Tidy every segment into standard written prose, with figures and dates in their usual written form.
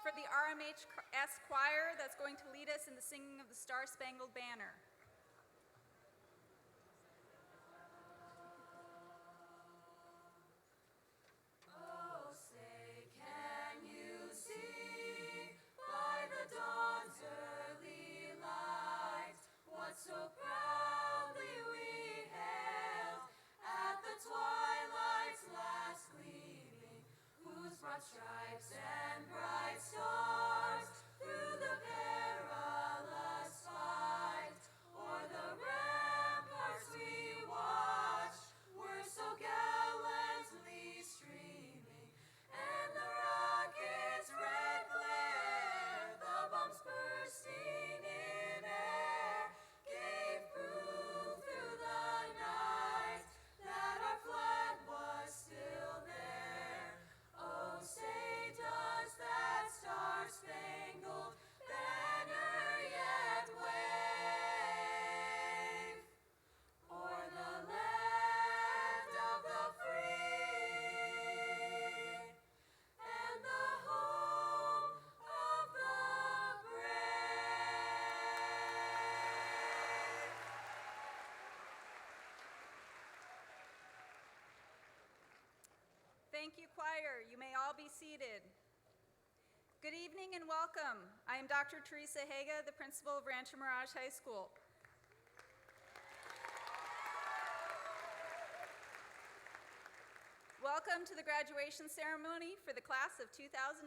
for the RMHS choir that's going to lead us in the singing of the Star-Spangled Banner. Oh, say, can you see by the dawn's early light what so proudly we hailed at the twilight's last gleaming, whose broad stripes and bright stars through the perilous fight o'er the ramparts we watched were so gallantly streaming, and the rocket's red glare, the bombs bursting in air, gave proof through the night that our flag was still there. Oh, say, does that star-spangled banner yet wave o'er the land of the free and the home of the brave? Thank you, choir. You may all be seated. Good evening and welcome. I am Dr. Teresa Haga, the principal of Rancho Mirage High School. Welcome to the graduation ceremony for the class of 2019.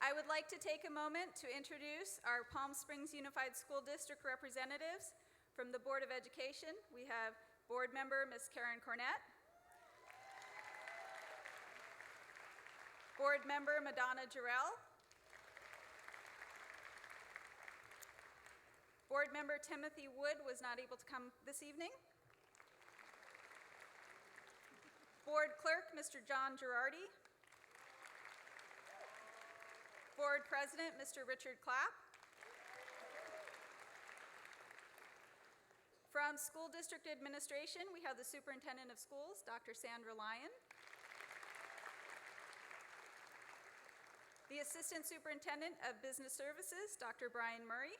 I would like to take a moment to introduce our Palm Springs Unified School District representatives. From the Board of Education, we have board member Ms. Karen Cornett, board member Madonna Jarrell, board member Timothy Wood was not able to come this evening, board clerk Mr. John Girardi, board president Mr. Richard Clapp, from School District Administration, we have the Superintendent of Schools, Dr. Sandra Lyon. The Assistant Superintendent of Business Services, Dr. Brian Murray.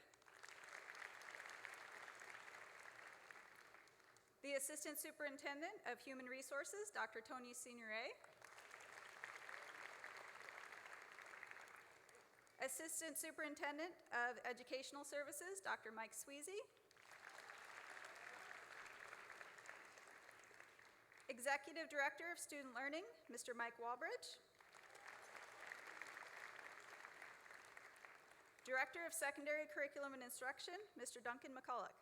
The Assistant Superintendent of Human Resources, Dr. Tony Signoret. Assistant Superintendent of Educational Services, Dr. Mike Sweezy. Executive Director of Student Learning, Mr. Mike Walbridge. Director of Secondary Curriculum and Instruction, Mr. Duncan McCulloch.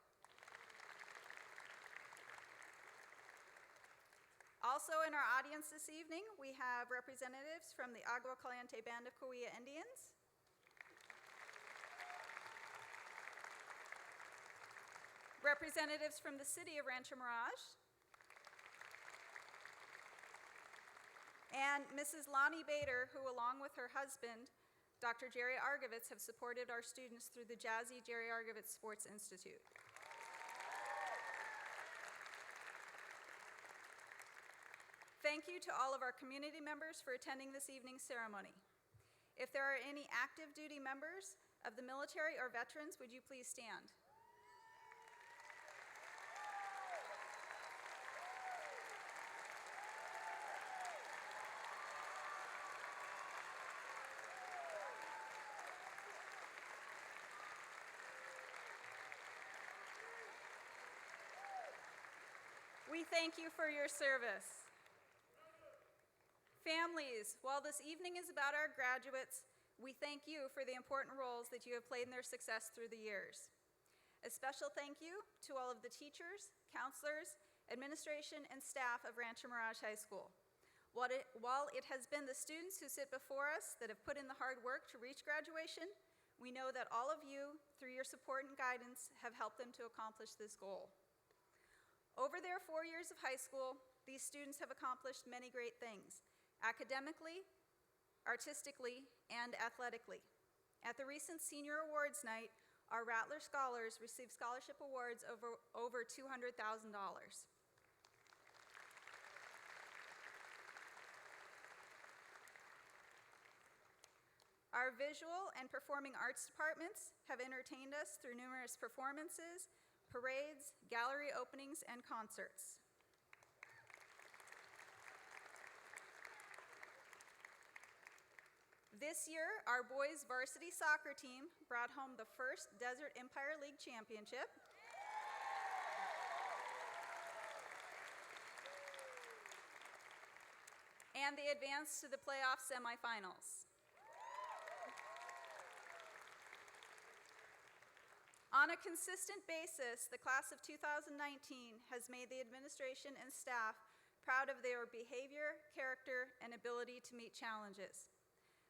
Also in our audience this evening, we have representatives from the Agua Caliente Band of Cahuilla Indians, representatives from the City of Rancho Mirage, and Mrs. Lonnie Bader, who along with her husband, Dr. Jerry Argovitz, have supported our students through the Jazzy Jerry Argovitz Sports Institute. Thank you to all of our community members for attending this evening's ceremony. If there are any active duty members of the military or veterans, would you please stand? We thank you for your service. Families, while this evening is about our graduates, we thank you for the important roles that you have played in their success through the years. A special thank you to all of the teachers, counselors, administration, and staff of Rancho Mirage High School. While it has been the students who sit before us that have put in the hard work to reach graduation, we know that all of you, through your support and guidance, have helped them to accomplish this goal. Over their 4 years of high school, these students have accomplished many great things, academically, artistically, and athletically. At the recent Senior Awards Night, our Rattler Scholars received scholarship awards over $200,000. Our visual and performing arts departments have entertained us through numerous performances, parades, gallery openings, and concerts. This year, our boys varsity soccer team brought home the first Desert Empire League championship. And they advanced to the playoff semifinals. On a consistent basis, the class of 2019 has made the administration and staff proud of their behavior, character, and ability to meet challenges.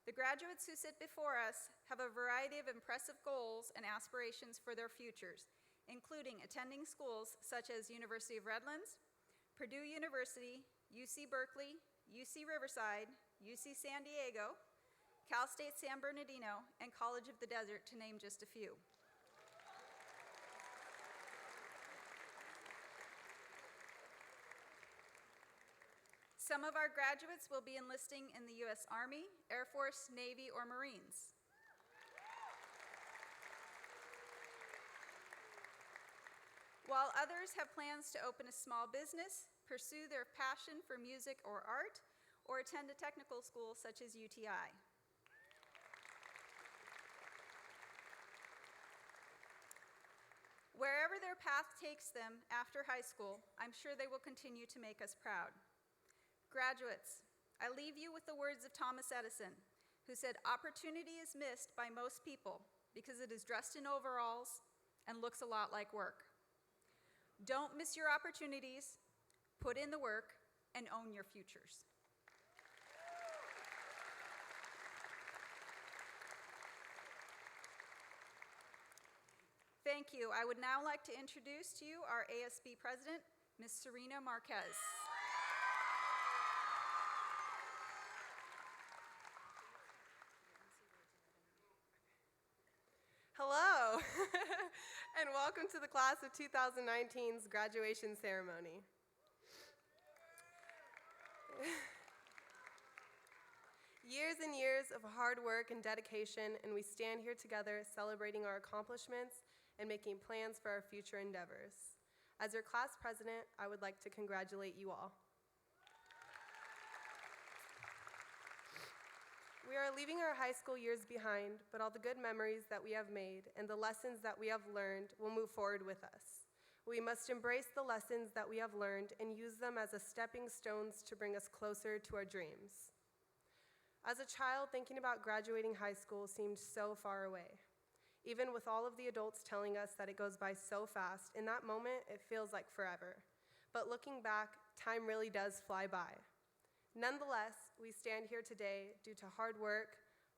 The graduates who sit before us have a variety of impressive goals and aspirations for their futures, including attending schools such as University of Redlands, Purdue University, UC Berkeley, UC Riverside, UC San Diego, Cal State San Bernardino, and College of the Desert, to name just a few. Some of our graduates will be enlisting in the U.S. Army, Air Force, Navy, or Marines. While others have plans to open a small business, pursue their passion for music or art, or attend a technical school such as UTI. Wherever their path takes them after high school, I'm sure they will continue to make us proud. Graduates, I leave you with the words of Thomas Edison, who said, "Opportunity is missed by most people because it is dressed in overalls and looks a lot like work." Don't miss your opportunities, put in the work, and own your futures. Thank you. I would now like to introduce to you our ASB President, Ms. Serena Marquez. Hello, and welcome to the class of 2019's graduation ceremony. Years and years of hard work and dedication, and we stand here together celebrating our accomplishments and making plans for our future endeavors. As your class president, I would like to congratulate you all. We are leaving our high school years behind, but all the good memories that we have made and the lessons that we have learned will move forward with us. We must embrace the lessons that we have learned and use them as a stepping stones to bring us closer to our dreams. As a child, thinking about graduating high school seemed so far away. Even with all of the adults telling us that it goes by so fast, in that moment, it feels like forever. But looking back, time really does fly by. Nonetheless, we stand here today due to hard work,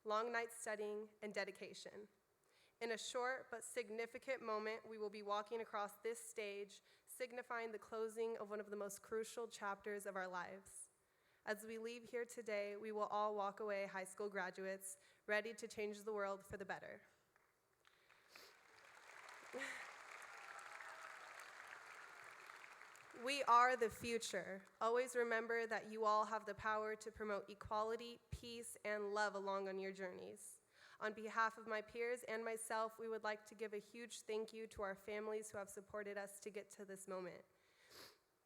long nights studying, and dedication. In a short but significant moment, we will be walking across this stage, signifying the closing of one of the most crucial chapters of our lives. As we leave here today, we will all walk away high school graduates, ready to change the world for the better. We are the future. Always remember that you all have the power to promote equality, peace, and love along on your journeys. On behalf of my peers and myself, we would like to give a huge thank you to our families who have supported us to get to this moment.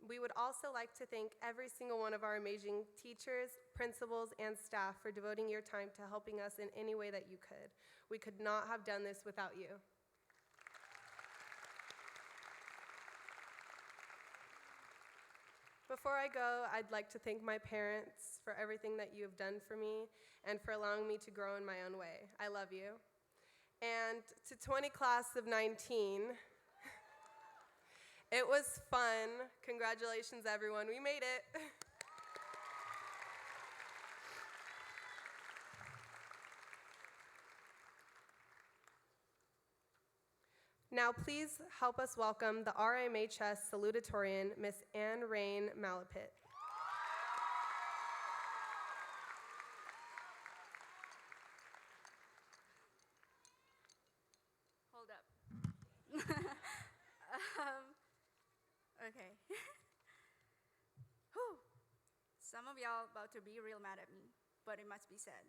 We would also like to thank every single one of our amazing teachers, principals, and staff for devoting your time to helping us in any way that you could. We could not have done this without you. Before I go, I'd like to thank my parents for everything that you have done for me and for allowing me to grow in my own way. I love you. And to 20 class of 19, it was fun. Congratulations, everyone. We made it. Now, please help us welcome the RMHS salutatorian, Miss Anne Rain Malapit. Hold up. Okay. Whew. Some of y'all about to be real mad at me, but it must be said.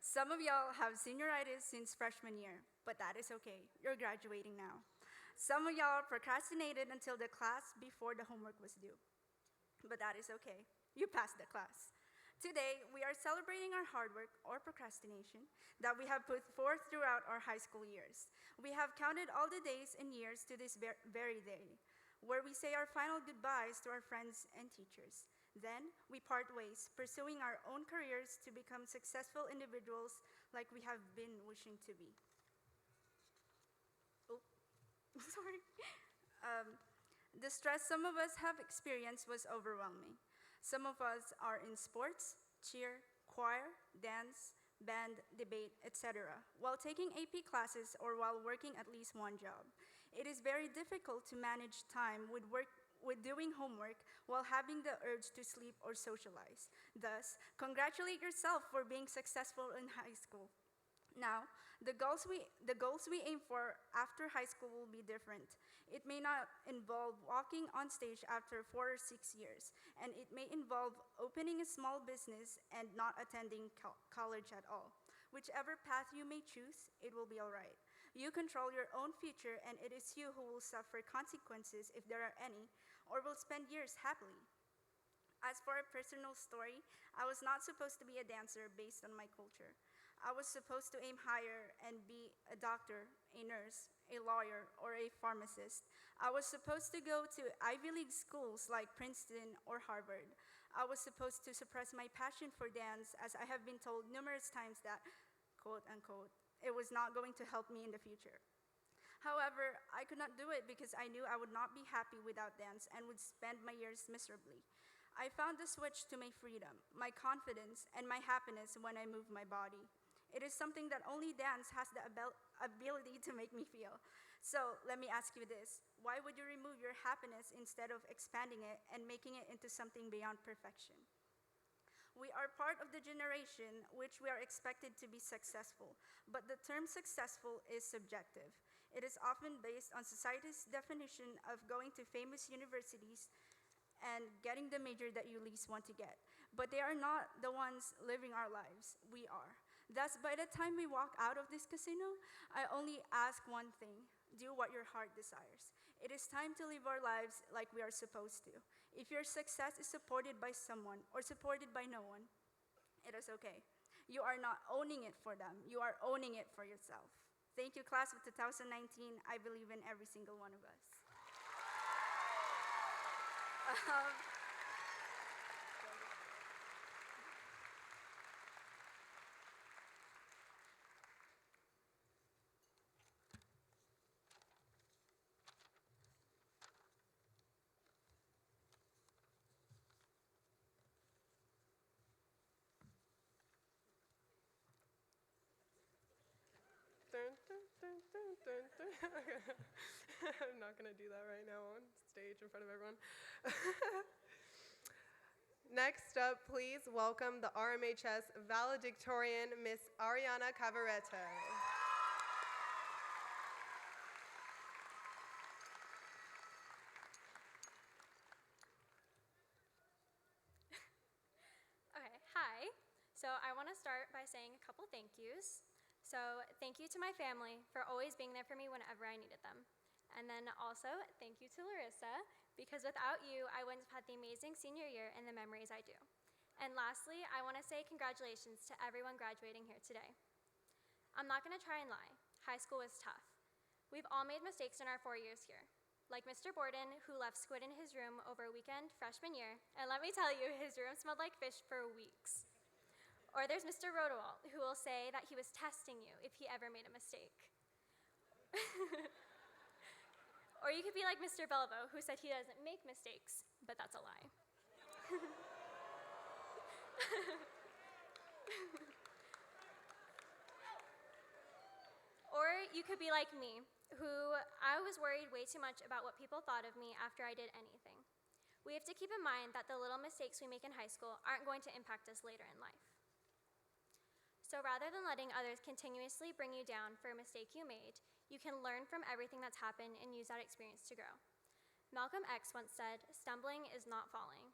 Some of y'all have senioritis since freshman year, but that is okay. You're graduating now. Some of y'all procrastinated until the class before the homework was due, but that is okay. You passed the class. Today, we are celebrating our hard work or procrastination that we have put forth throughout our high school years. We have counted all the days and years to this very day, where we say our final goodbyes to our friends and teachers. Then, we part ways, pursuing our own careers to become successful individuals like we have been wishing to be. Oh, sorry. The stress some of us have experienced was overwhelming. Some of us are in sports, cheer, choir, dance, band, debate, etc., while taking AP classes or while working at least one job. It is very difficult to manage time with doing homework while having the urge to sleep or socialize. Thus, congratulate yourself for being successful in high school. Now, the goals we aim for after high school will be different. It may not involve walking on stage after 4 or 6 years, and it may involve opening a small business and not attending college at all. Whichever path you may choose, it will be all right. You control your own future, and it is you who will suffer consequences if there are any, or will spend years happily. As for a personal story, I was not supposed to be a dancer based on my culture. I was supposed to aim higher and be a doctor, a nurse, a lawyer, or a pharmacist. I was supposed to go to Ivy League schools like Princeton or Harvard. I was supposed to suppress my passion for dance, as I have been told numerous times that, quote unquote, it was not going to help me in the future. However, I could not do it because I knew I would not be happy without dance and would spend my years miserably. I found the switch to my freedom, my confidence, and my happiness when I moved my body. It is something that only dance has the ability to make me feel. So let me ask you this. Why would you remove your happiness instead of expanding it and making it into something beyond perfection? We are part of the generation which we are expected to be successful, but the term successful is subjective. It is often based on society's definition of going to famous universities and getting the major that you least want to get. But they are not the ones living our lives. We are. Thus, by the time we walk out of this casino, I only ask one thing: do what your heart desires. It is time to live our lives like we are supposed to. If your success is supported by someone or supported by no one, it is okay. You are not owning it for them. You are owning it for yourself. Thank you, class of 2019. I believe in every single one of us. Dun, dun, dun, dun, dun, dun. I'm not going to do that right now on stage in front of everyone. Next up, please welcome the RMHS valedictorian, Miss Ariana Cavarete. Okay, hi. So I want to start by saying a couple thank yous. So thank you to my family for always being there for me whenever I needed them. And then also, thank you to Larissa, because without you, I wouldn't have had the amazing senior year and the memories I do. And lastly, I want to say congratulations to everyone graduating here today. I'm not going to try and lie. High school was tough. We've all made mistakes in our 4 years here. Like Mr. Borden, who left squid in his room over a weekend freshman year, and let me tell you, his room smelled like fish for weeks. Or there's Mr. Rodewald, who will say that he was testing you if he ever made a mistake. Or you could be like Mr. Belvo, who said he doesn't make mistakes, but that's a lie. Or you could be like me, who I was worried way too much about what people thought of me after I did anything. We have to keep in mind that the little mistakes we make in high school aren't going to impact us later in life. So rather than letting others continuously bring you down for a mistake you made, you can learn from everything that's happened and use that experience to grow. Malcolm X once said, "Stumbling is not falling."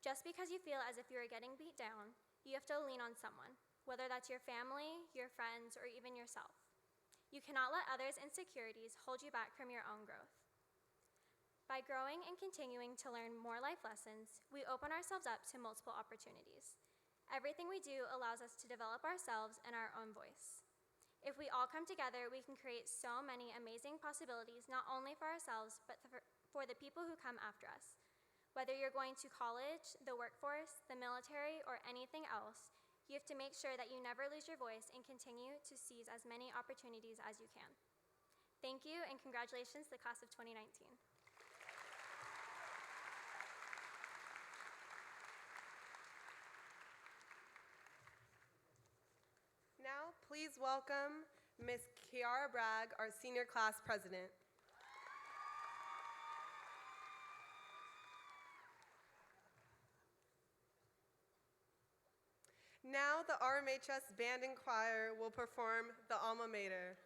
Just because you feel as if you are getting beat down, you have to lean on someone, whether that's your family, your friends, or even yourself. You cannot let others' insecurities hold you back from your own growth. By growing and continuing to learn more life lessons, we open ourselves up to multiple opportunities. Everything we do allows us to develop ourselves and our own voice. If we all come together, we can create so many amazing possibilities, not only for ourselves, but for the people who come after us. Whether you're going to college, the workforce, the military, or anything else, you have to make sure that you never lose your voice and continue to seize as many opportunities as you can. Thank you, and congratulations to the class of 2019. Now, please welcome Ms. Kiara Bragg, our senior class president. Now, the RMHS Band and Choir will perform the Alma Mater.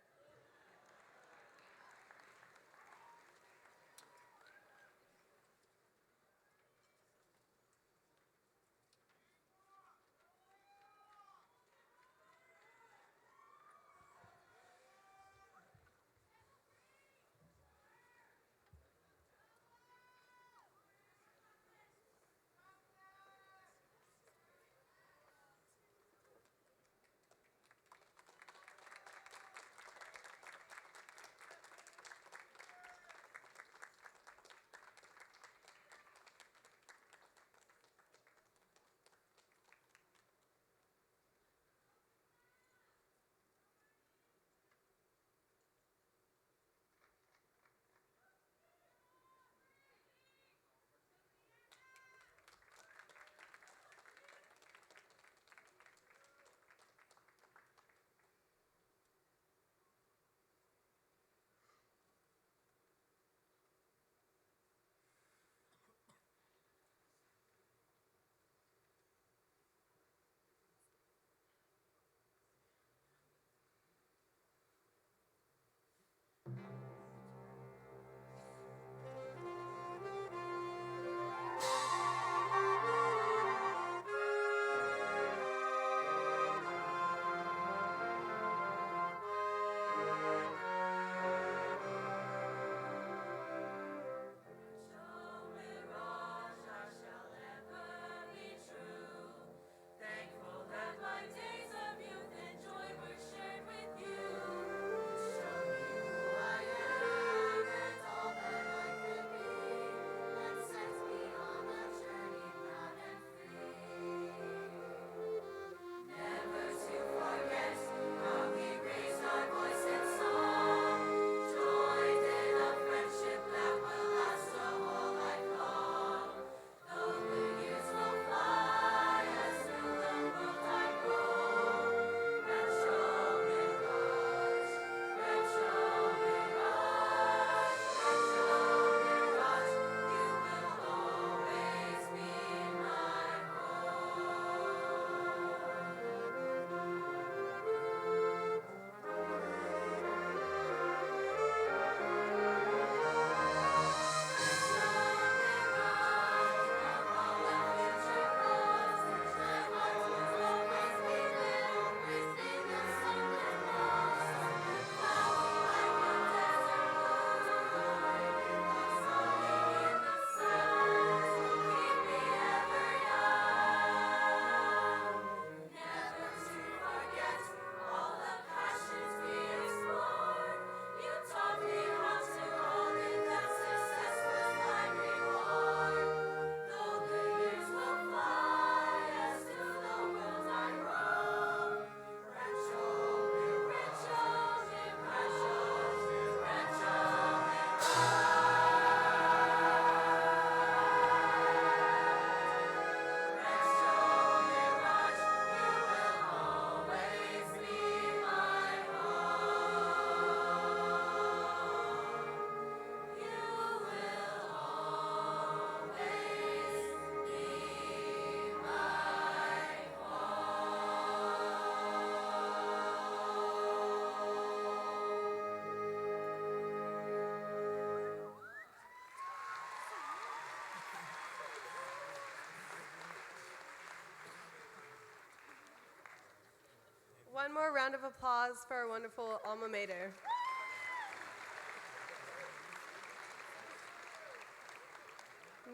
One more round of applause for our wonderful alma mater.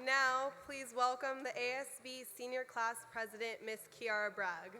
Now, please welcome the ASB Senior Class President, Miss Kiara Bragg.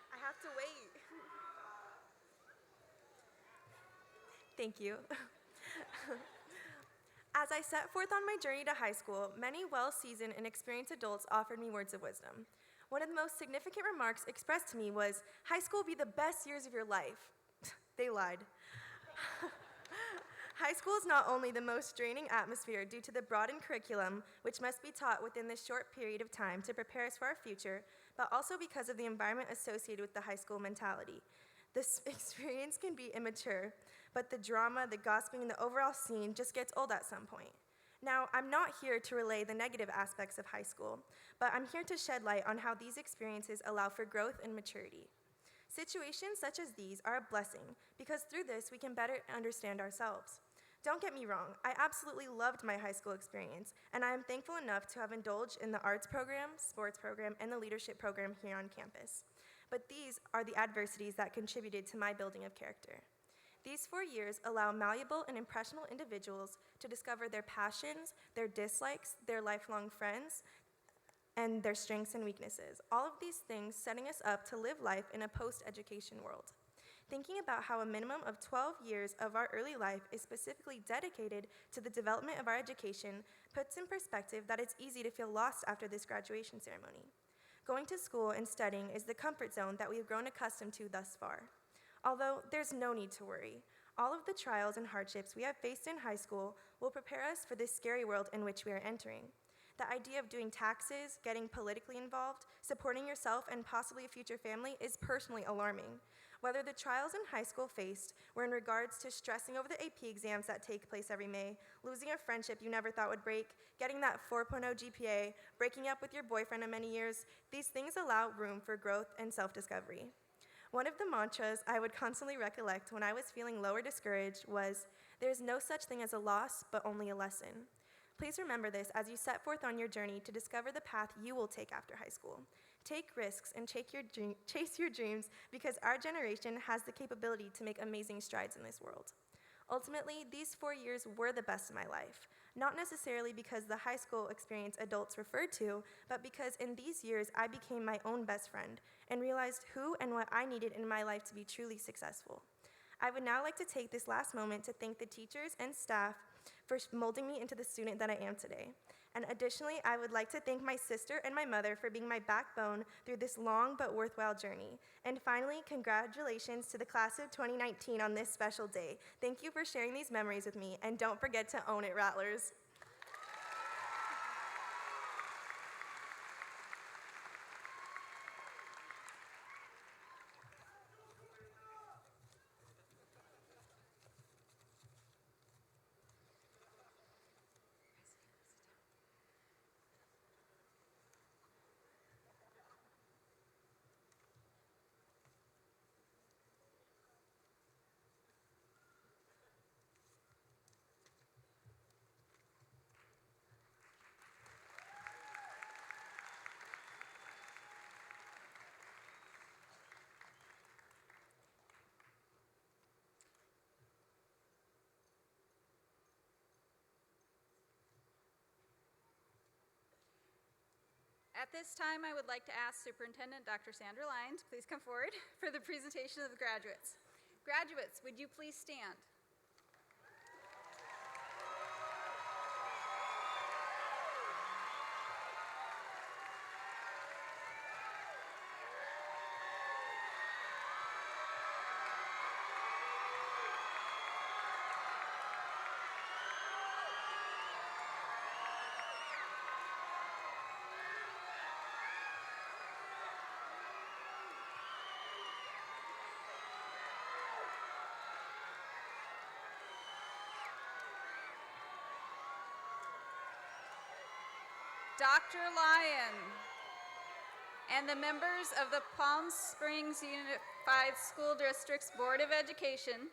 I have to wait. Thank you. As I set forth on my journey to high school, many well-seasoned and experienced adults offered me words of wisdom. One of the most significant remarks expressed to me was, "High school will be the best years of your life." They lied. High school is not only the most draining atmosphere due to the broadened curriculum, which must be taught within this short period of time to prepare us for our future, but also because of the environment associated with the high school mentality. This experience can be immature, but the drama, the gossiping, and the overall scene just gets old at some point. Now, I'm not here to relay the negative aspects of high school, but I'm here to shed light on how these experiences allow for growth and maturity. Situations such as these are a blessing because through this we can better understand ourselves. Don't get me wrong, I absolutely loved my high school experience, and I am thankful enough to have indulged in the arts program, sports program, and the leadership program here on campus. But these are the adversities that contributed to my building of character. These 4 years allow malleable and impressionable individuals to discover their passions, their dislikes, their lifelong friends, and their strengths and weaknesses. All of these things setting us up to live life in a post-education world. Thinking about how a minimum of 12 years of our early life is specifically dedicated to the development of our education puts in perspective that it's easy to feel lost after this graduation ceremony. Going to school and studying is the comfort zone that we've grown accustomed to thus far. Although there's no need to worry. All of the trials and hardships we have faced in high school will prepare us for this scary world in which we are entering. The idea of doing taxes, getting politically involved, supporting yourself and possibly a future family is personally alarming. Whether the trials in high school faced were in regards to stressing over the AP exams that take place every May, losing a friendship you never thought would break, getting that 4.0 GPA, breaking up with your boyfriend of many years, these things allow room for growth and self-discovery. One of the mantras I would constantly recollect when I was feeling low or discouraged was, "There's no such thing as a loss, but only a lesson." Please remember this as you set forth on your journey to discover the path you will take after high school. Take risks and chase your dreams because our generation has the capability to make amazing strides in this world. Ultimately, these 4 years were the best of my life, not necessarily because the high school experience adults referred to, but because in these years I became my own best friend and realized who and what I needed in my life to be truly successful. I would now like to take this last moment to thank the teachers and staff for molding me into the student that I am today. And additionally, I would like to thank my sister and my mother for being my backbone through this long but worthwhile journey. And finally, congratulations to the class of 2019 on this special day. Thank you for sharing these memories with me, and don't forget to own it, Rattlers. At this time, I would like to ask Superintendent Dr. Sandra Lyon to please come forward for the presentation of the graduates. Graduates, would you please stand? Dr. Lyon and the members of the Palm Springs Unified School District's Board of Education,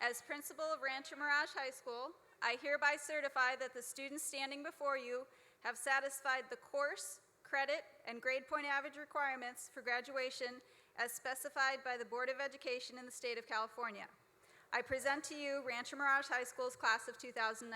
as principal of Rancho Mirage High School, I hereby certify that the students standing before you have satisfied the course, credit, and grade point average requirements for graduation as specified by the Board of Education in the state of California. I present to you Rancho Mirage High School's class of 2019.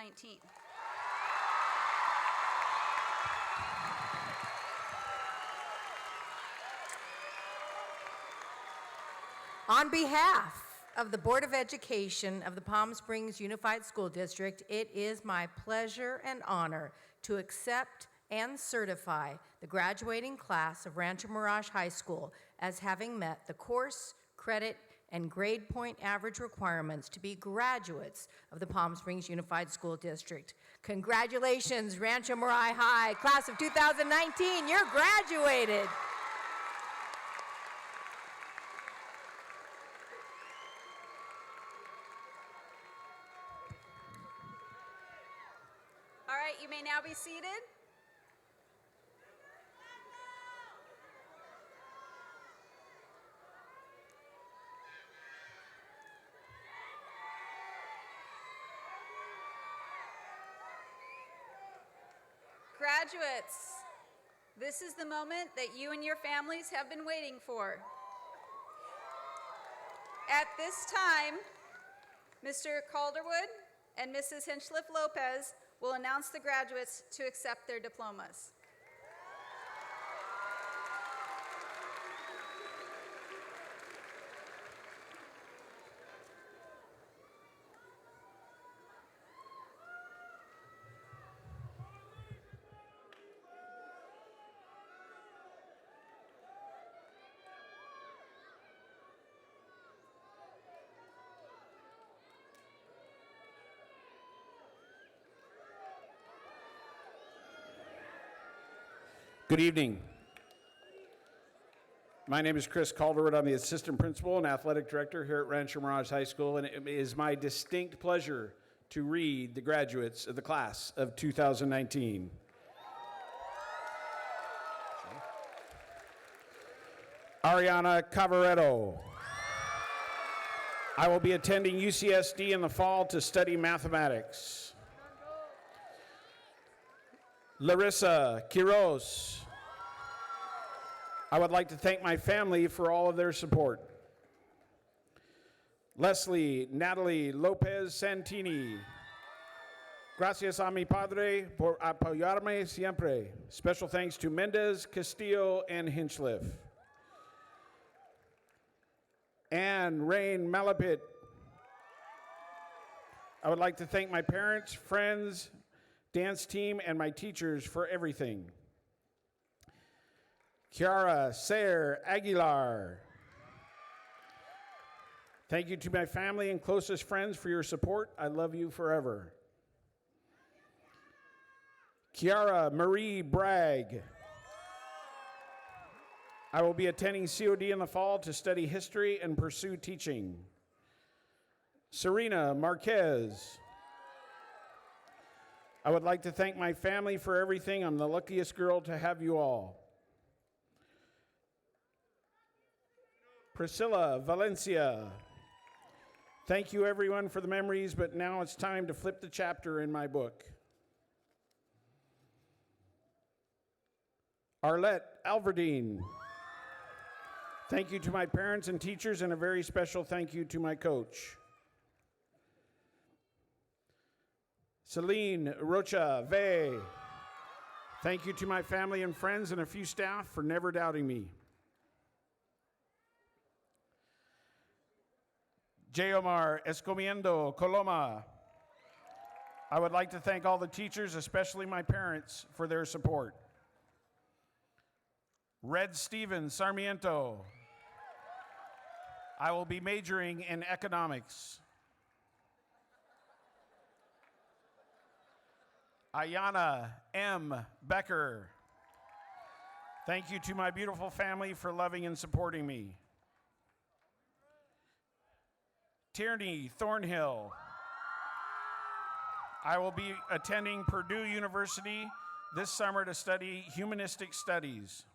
On behalf of the Board of Education of the Palm Springs Unified School District, it is my pleasure and honor to accept and certify the graduating class of Rancho Mirage High School as having met the course, credit, and grade point average requirements to be graduates of the Palm Springs Unified School District. Congratulations, Rancho Mirage High, class of 2019, you're graduated. All right, you may now be seated. Graduates, this is the moment that you and your families have been waiting for. At this time, Mr. Calderwood and Mrs. Hinchliffe Lopez will announce the graduates to accept their diplomas. Good evening. My name is Chris Calderwood. I'm the assistant principal and athletic director here at Rancho Mirage High School, and it is my distinct pleasure to read the graduates of the class of 2019. Ariana Cavaretto. I will be attending UCSD in the fall to study mathematics. Larissa Quiroz. I would like to thank my family for all of their support. Leslie Natalie Lopez Santini. Gracias a mi padre por apoyarme siempre. Special thanks to Mendez, Castillo, and Hinchliffe. Anne Rain Malapit. I would like to thank my parents, friends, dance team, and my teachers for everything. Kiara Sayer Aguilar. Thank you to my family and closest friends for your support. I love you forever. Kiara Marie Bragg. I will be attending COD in the fall to study history and pursue teaching. Serena Marquez. I would like to thank my family for everything. I'm the luckiest girl to have you all. Priscilla Valencia. Thank you everyone for the memories, but now it's time to flip the chapter in my book. Arlette Alverdine. Thank you to my parents and teachers, and a very special thank you to my coach. Celine Rocha Vey. Thank you to my family and friends and a few staff for never doubting me. J. Omar Escomiendo Coloma. I would like to thank all the teachers, especially my parents, for their support. Red Steven Sarmiento. I will be majoring in economics. Ayana M. Becker. Thank you to my beautiful family for loving and supporting me. Tierney Thornhill. I will be attending Purdue University this summer to study humanistic studies.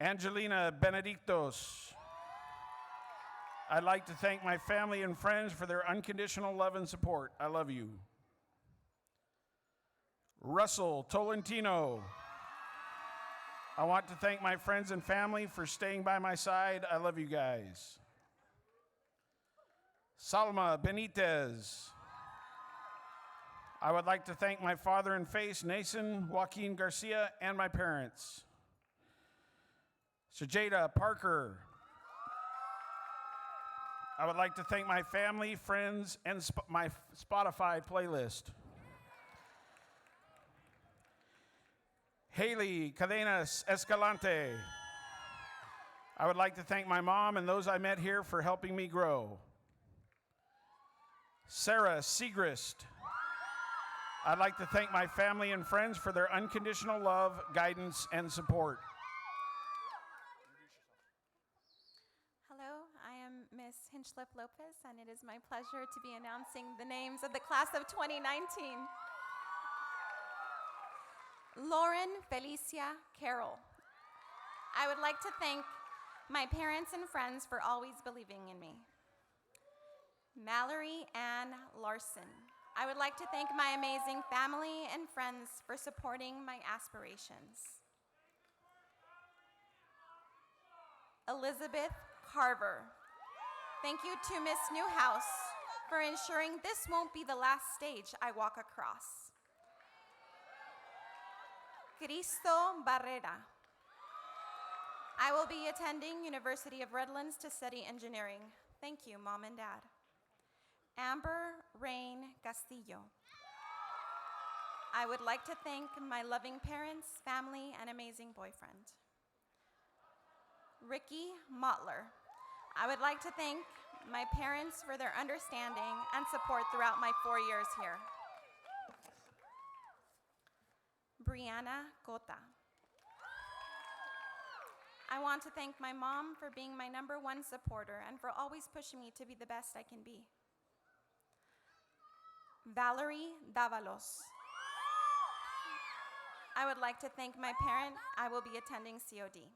Angelina Benedictos. I'd like to thank my family and friends for their unconditional love and support. I love you. Russell Tolentino. I want to thank my friends and family for staying by my side. I love you guys. Salma Benitez. I would like to thank my father and face, Nason Joaquin Garcia, and my parents. Sajada Parker. I would like to thank my family, friends, and my Spotify playlist. Haley Cadenas Escalante. I would like to thank my mom and those I met here for helping me grow. Sarah Segrist. I'd like to thank my family and friends for their unconditional love, guidance, and support. Hello, I am Miss Hinchlip Lopez, and it is my pleasure to be announcing the names of the class of 2019. Lauren Felicia Carroll. I would like to thank my parents and friends for always believing in me. Mallory Ann Larson. I would like to thank my amazing family and friends for supporting my aspirations. Elizabeth Carver. Thank you to Miss Newhouse for ensuring this won't be the last stage I walk across. Cristo Barrera. I will be attending University of Redlands to study engineering. Thank you, Mom and Dad. Amber Rain Castillo. I would like to thank my loving parents, family, and amazing boyfriend. Ricky Mottler. I would like to thank my parents for their understanding and support throughout my 4 years here. Brianna Gota. I want to thank my mom for being my #1 supporter and for always pushing me to be the best I can be. Valerie Davalos. I would like to thank my parent. I will be attending COD.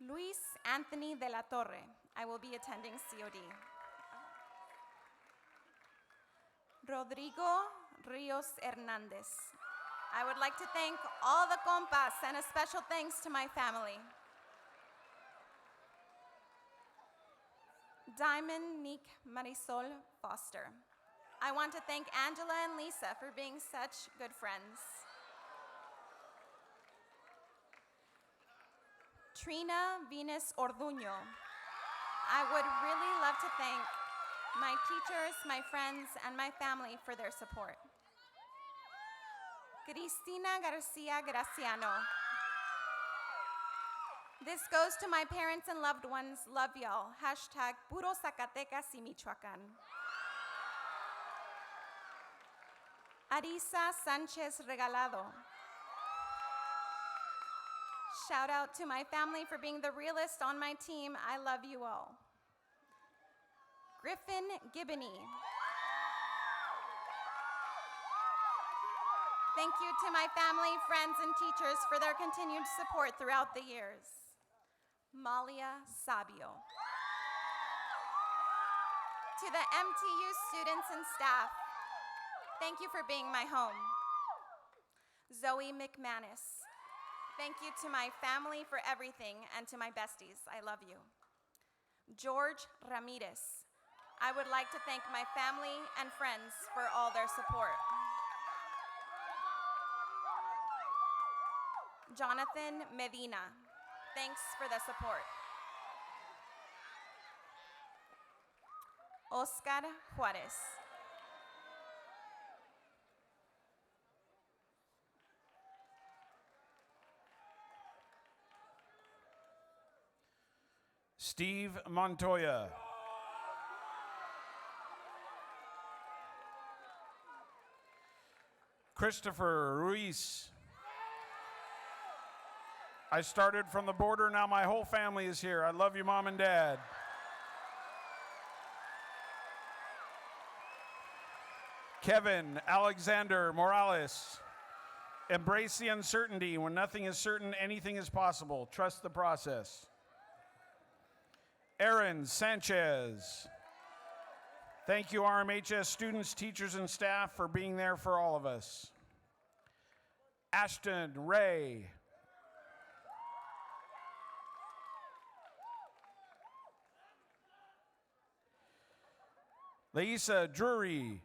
Luis Anthony de la Torre. I will be attending COD. Rodrigo Rios Hernandez. I would like to thank all the compas and a special thanks to my family. Diamond Nick Marisol Foster. I want to thank Angela and Lisa for being such good friends. Trina Venus Orduño. I would really love to thank my teachers, my friends, and my family for their support. Cristina Garcia Graciano. This goes to my parents and loved ones. Love y'all. Hashtag Puro Zacatecas y Michoacán. Arisa Sanchez Regalado. Shout out to my family for being the realest on my team. I love you all. Griffin Gibney. Thank you to my family, friends, and teachers for their continued support throughout the years. Malia Sabio. To the MTU students and staff, thank you for being my home. Zoe McManus. Thank you to my family for everything and to my besties. I love you. George Ramirez. I would like to thank my family and friends for all their support. Jonathan Medina. Thanks for the support. Oscar Juarez. Steve Montoya. Christopher Ruiz. I started from the border, now my whole family is here. I love you, Mom and Dad. Kevin Alexander Morales. Embrace the uncertainty. When nothing is certain, anything is possible. Trust the process. Aaron Sanchez. Thank you, RMHS students, teachers, and staff for being there for all of us. Ashton Ray. Lisa Drury.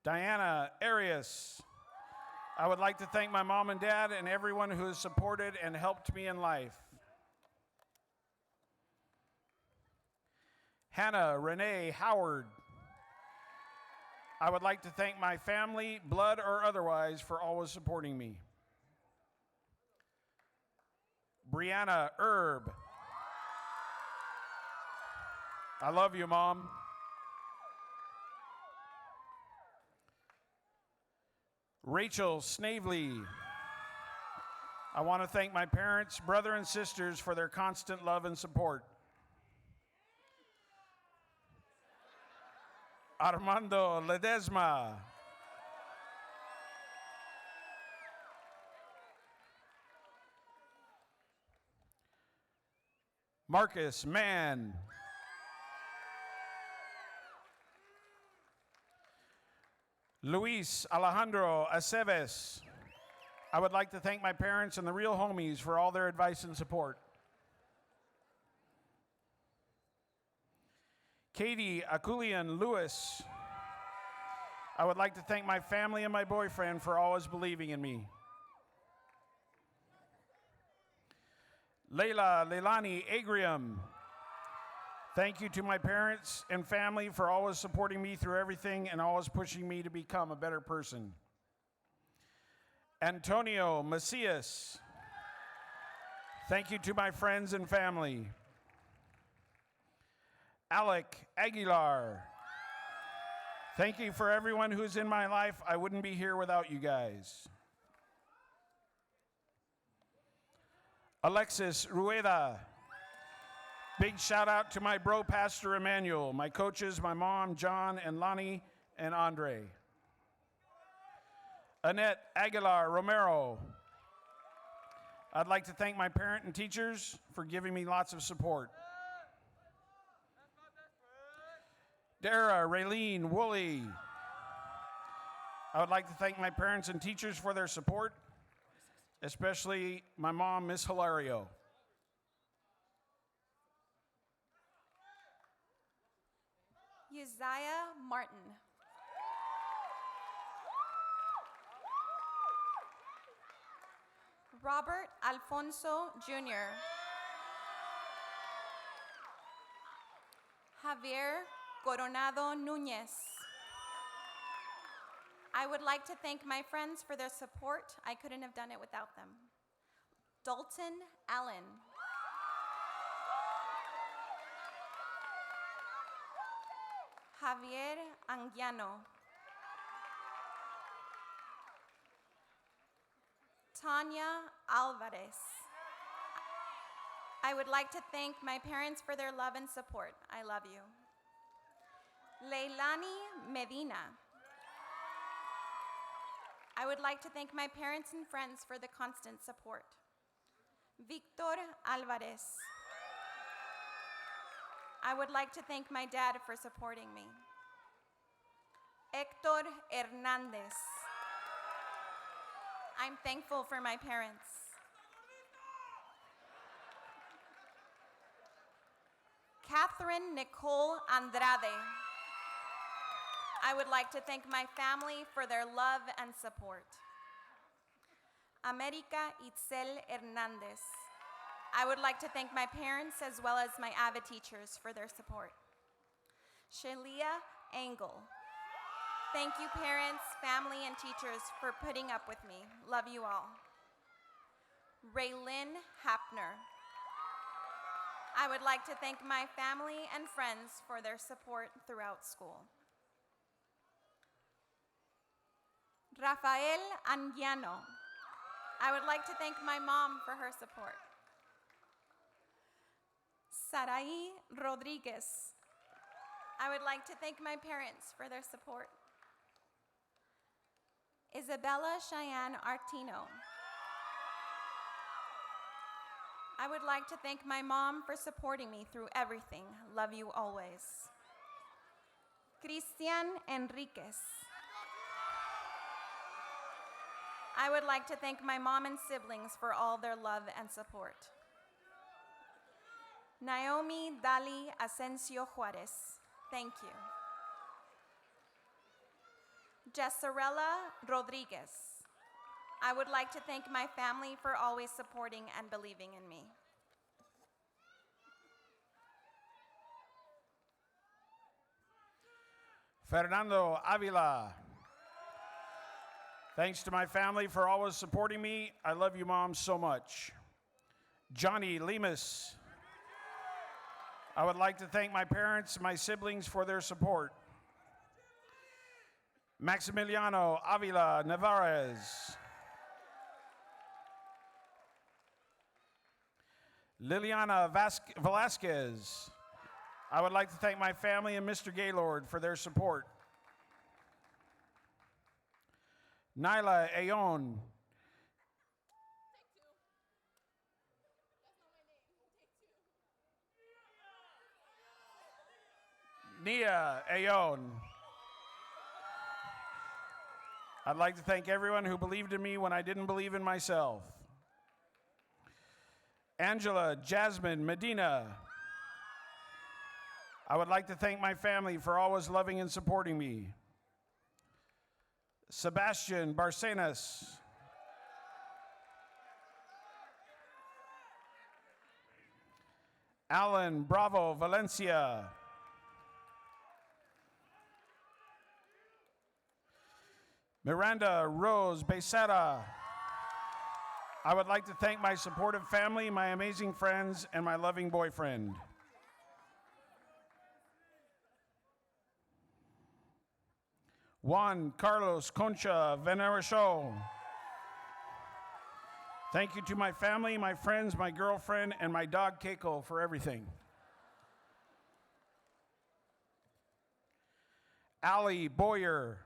Diana Arias. I would like to thank my mom and dad and everyone who has supported and helped me in life. Hannah Renee Howard. I would like to thank my family, blood or otherwise, for always supporting me. Brianna Erb. I love you, Mom. Rachel Snavely. I want to thank my parents, brother, and sisters for their constant love and support. Armando Ledesma. Marcus Mann. Luis Alejandro Aceves. I would like to thank my parents and the real homies for all their advice and support. Katie Akulian Lewis. I would like to thank my family and my boyfriend for always believing in me. Leila Leilani Agrium. Thank you to my parents and family for always supporting me through everything and always pushing me to become a better person. Antonio Macias. Thank you to my friends and family. Alec Aguilar. Thank you for everyone who's in my life. I wouldn't be here without you guys. Alexis Rueda. Big shout out to my bro, Pastor Emmanuel, my coaches, my mom, John, and Lonnie, and Andre. Annette Aguilar Romero. I'd like to thank my parent and teachers for giving me lots of support. Dara Raylene Woolley. I would like to thank my parents and teachers for their support, especially my mom, Miss Hilario. Uzziah Martin. Robert Alfonso Jr. Javier Coronado Nunez. I would like to thank my friends for their support. I couldn't have done it without them. Dalton Allen. Javier Anguiano. Tanya Alvarez. I would like to thank my parents for their love and support. I love you. Leilani Medina. I would like to thank my parents and friends for the constant support. Victor Alvarez. I would like to thank my dad for supporting me. Hector Hernandez. I'm thankful for my parents. Catherine Nicole Andrade. I would like to thank my family for their love and support. America Itzel Hernandez. I would like to thank my parents as well as my AVID teachers for their support. Shelia Engel. Thank you, parents, family, and teachers for putting up with me. Love you all. Raylyn Hapner. I would like to thank my family and friends for their support throughout school. Rafael Anguiano. I would like to thank my mom for her support. Sarai Rodriguez. I would like to thank my parents for their support. Isabella Cheyenne Artino. I would like to thank my mom for supporting me through everything. Love you always. Cristian Enriquez. I would like to thank my mom and siblings for all their love and support. Naomi Dali Asensio Juarez. Thank you. Jessarella Rodriguez. I would like to thank my family for always supporting and believing in me. Fernando Avila. Thanks to my family for always supporting me. I love you, Mom, so much. Johnny Lemus. I would like to thank my parents and my siblings for their support. Maximiliano Avila Navarez. Liliana Velasquez. I would like to thank my family and Mr. Gaylord for their support. Nyla Ayon. Nia Ayon. I'd like to thank everyone who believed in me when I didn't believe in myself. Angela Jasmine Medina. I would like to thank my family for always loving and supporting me. Sebastian Barcenas. Alan Bravo Valencia. Miranda Rose Becerra. I would like to thank my supportive family, my amazing friends, and my loving boyfriend. Juan Carlos Concha Veneracho. Thank you to my family, my friends, my girlfriend, and my dog Keiko for everything. Allie Boyer.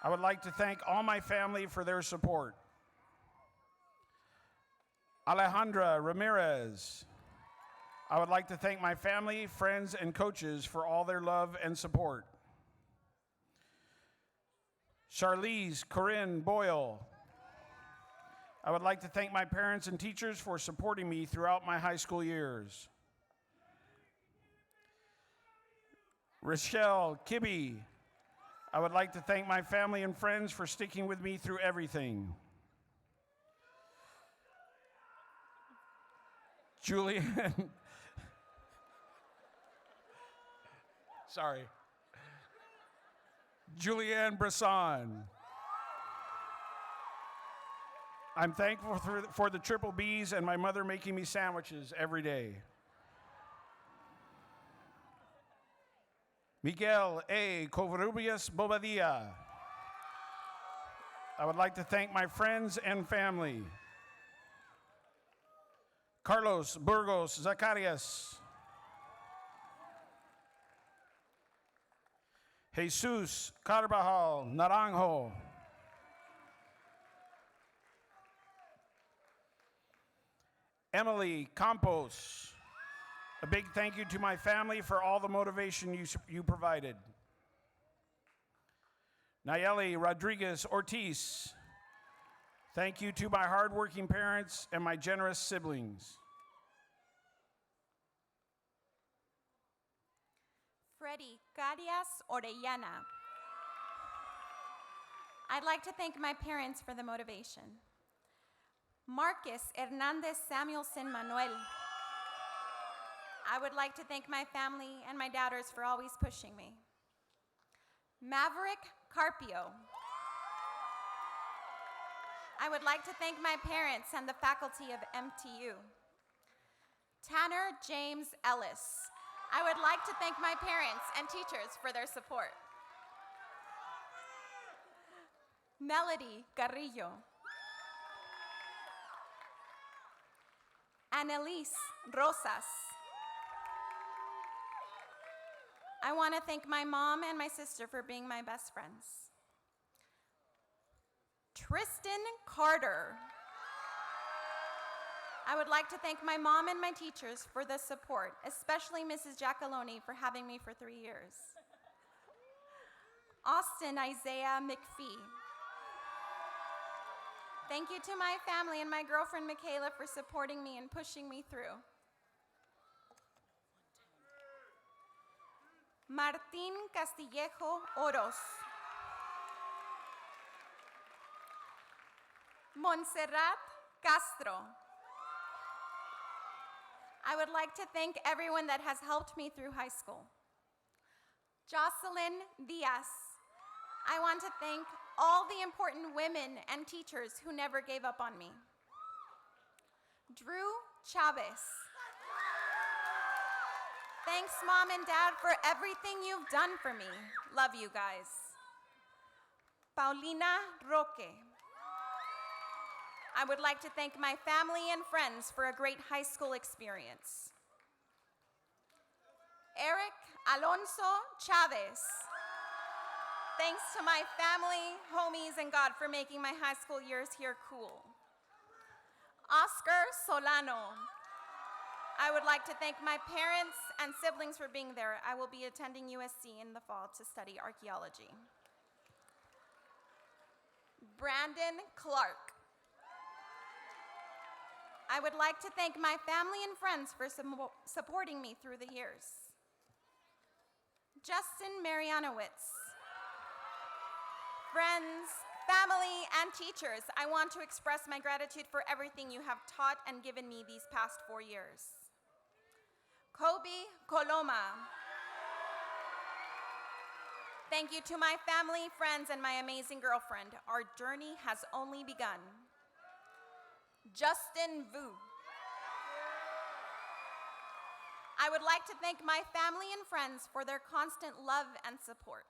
I would like to thank all my family for their support. Alejandra Ramirez. I would like to thank my family, friends, and coaches for all their love and support. Charlize Corinne Boyle. I would like to thank my parents and teachers for supporting me throughout my high school years. Rochelle Kibbe. I would like to thank my family and friends for sticking with me through everything. Julianne. Sorry. Julianne Brisson. I'm thankful for the triple B's and my mother making me sandwiches every day. Miguel A. Covarrubias Bobadilla. I would like to thank my friends and family. Carlos Burgos Zacarias. Jesus Carvajal Naranjo. Emily Campos. A big thank you to my family for all the motivation you provided. Nayeli Rodriguez Ortiz. Thank you to my hardworking parents and my generous siblings. Freddy Carias Orellana. I'd like to thank my parents for the motivation. Marcus Hernandez Samuelson Manuel. I would like to thank my family and my doubters for always pushing me. Maverick Carpio. I would like to thank my parents and the faculty of MTU. Tanner James Ellis. I would like to thank my parents and teachers for their support. Melody Carrillo. Annalise Rosas. I want to thank my mom and my sister for being my best friends. Tristan Carter. I would like to thank my mom and my teachers for the support, especially Mrs. Giacalone for having me for 3 years. Austin Isaiah McPhee. Thank you to my family and my girlfriend Michaela for supporting me and pushing me through. Martín Castillejo Oros. Montserrat Castro. I would like to thank everyone that has helped me through high school. Jocelyn Diaz. I want to thank all the important women and teachers who never gave up on me. Drew Chavez. Thanks, Mom and Dad, for everything you've done for me. Love you guys. Paulina Roque. I would like to thank my family and friends for a great high school experience. Eric Alonso Chavez. Thanks to my family, homies, and God for making my high school years here cool. Oscar Solano. I would like to thank my parents and siblings for being there. I will be attending USC in the fall to study archaeology. Brandon Clark. I would like to thank my family and friends for supporting me through the years. Justin Marianowitz. Friends, family, and teachers, I want to express my gratitude for everything you have taught and given me these past 4 years. Kobe Coloma. Thank you to my family, friends, and my amazing girlfriend. Our journey has only begun. Justin Vu. I would like to thank my family and friends for their constant love and support.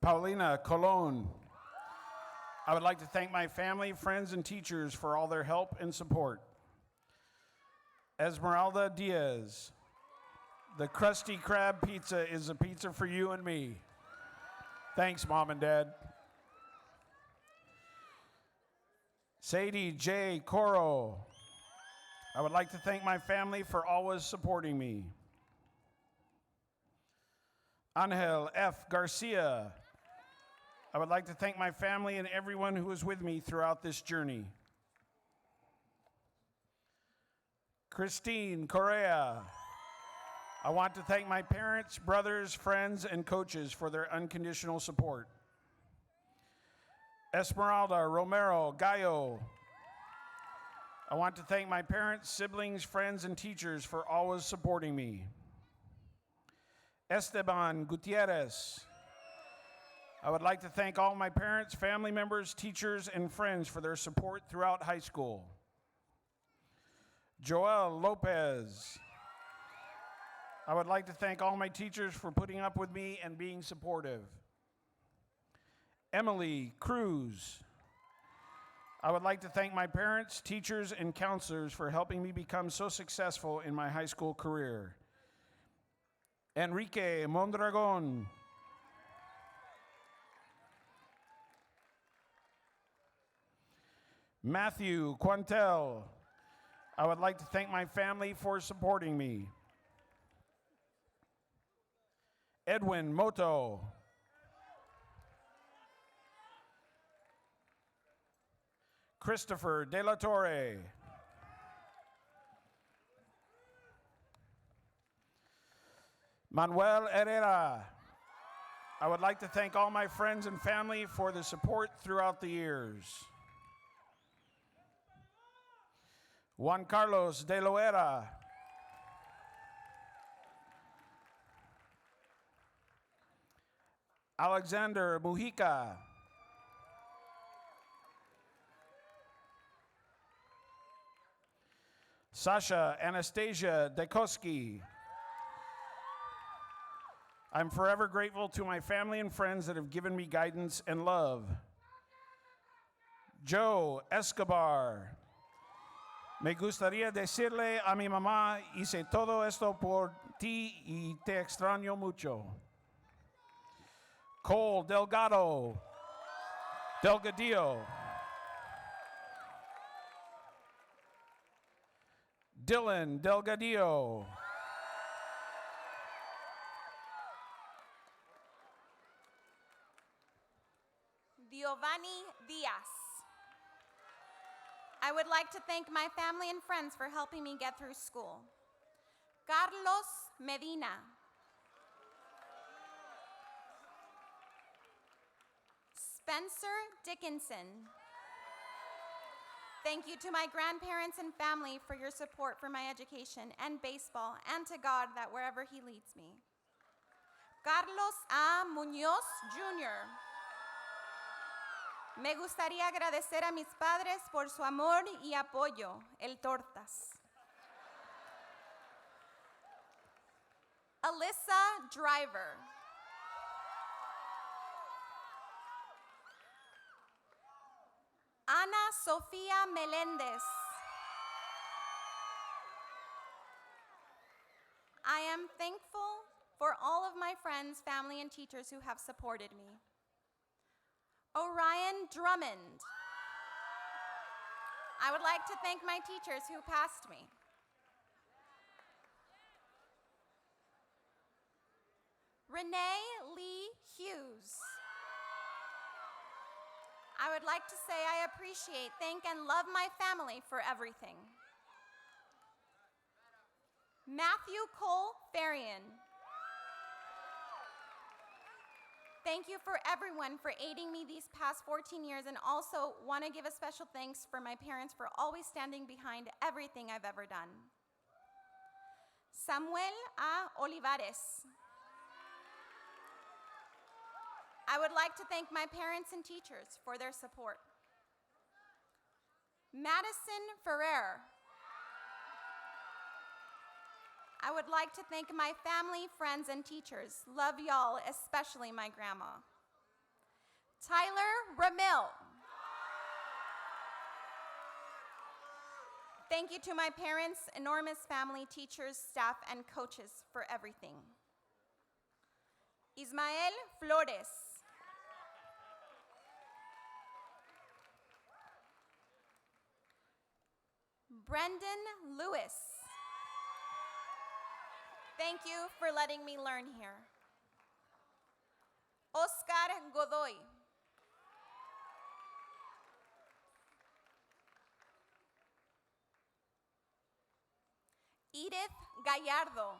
Paulina Colon. I would like to thank my family, friends, and teachers for all their help and support. Esmeralda Diaz. The Krusty Krab pizza is a pizza for you and me. Thanks, Mom and Dad. Sadie J. Coro. I would like to thank my family for always supporting me. Angel F. Garcia. I would like to thank my family and everyone who was with me throughout this journey. Christine Correa. I want to thank my parents, brothers, friends, and coaches for their unconditional support. Esmeralda Romero Gallo. I want to thank my parents, siblings, friends, and teachers for always supporting me. Esteban Gutierrez. I would like to thank all my parents, family members, teachers, and friends for their support throughout high school. Joel Lopez. I would like to thank all my teachers for putting up with me and being supportive. Emily Cruz. I would like to thank my parents, teachers, and counselors for helping me become so successful in my high school career. Enrique Mondragon. Matthew Quantel. I would like to thank my family for supporting me. Edwin Moto. Christopher De La Torre. Manuel Herrera. I would like to thank all my friends and family for the support throughout the years. Juan Carlos de Loera. Alexander Mujica. Sasha Anastasia Dekoski. I'm forever grateful to my family and friends that have given me guidance and love. Joe Escobar. Me gustaría decirle a mi mamá, hice todo esto por ti y te extraño mucho. Cole Delgadillo. Dylan Delgadillo. Giovanni Diaz. I would like to thank my family and friends for helping me get through school. Carlos Medina. Spencer Dickinson. Thank you to my grandparents and family for your support for my education and baseball, and to God that wherever He leads me. Carlos A. Muñoz Jr. Me gustaría agradecer a mis padres por su amor y apoyo, el Tortas. Alyssa Driver. Ana Sofía Melendez. I am thankful for all of my friends, family, and teachers who have supported me. Orion Drummond. I would like to thank my teachers who passed me. Renee Lee Hughes. I would like to say I appreciate, thank, and love my family for everything. Matthew Cole Farian. Thank you for everyone for aiding me these past 14 years, and also want to give a special thanks for my parents for always standing behind everything I've ever done. Samuel A. Olivares. I would like to thank my parents and teachers for their support. Madison Ferrer. I would like to thank my family, friends, and teachers. Love y'all, especially my grandma. Tyler Ramil. Thank you to my parents, enormous family, teachers, staff, and coaches for everything. Ismael Flores. Brendan Lewis. Thank you for letting me learn here. Oscar Godoy. Edith Gallardo.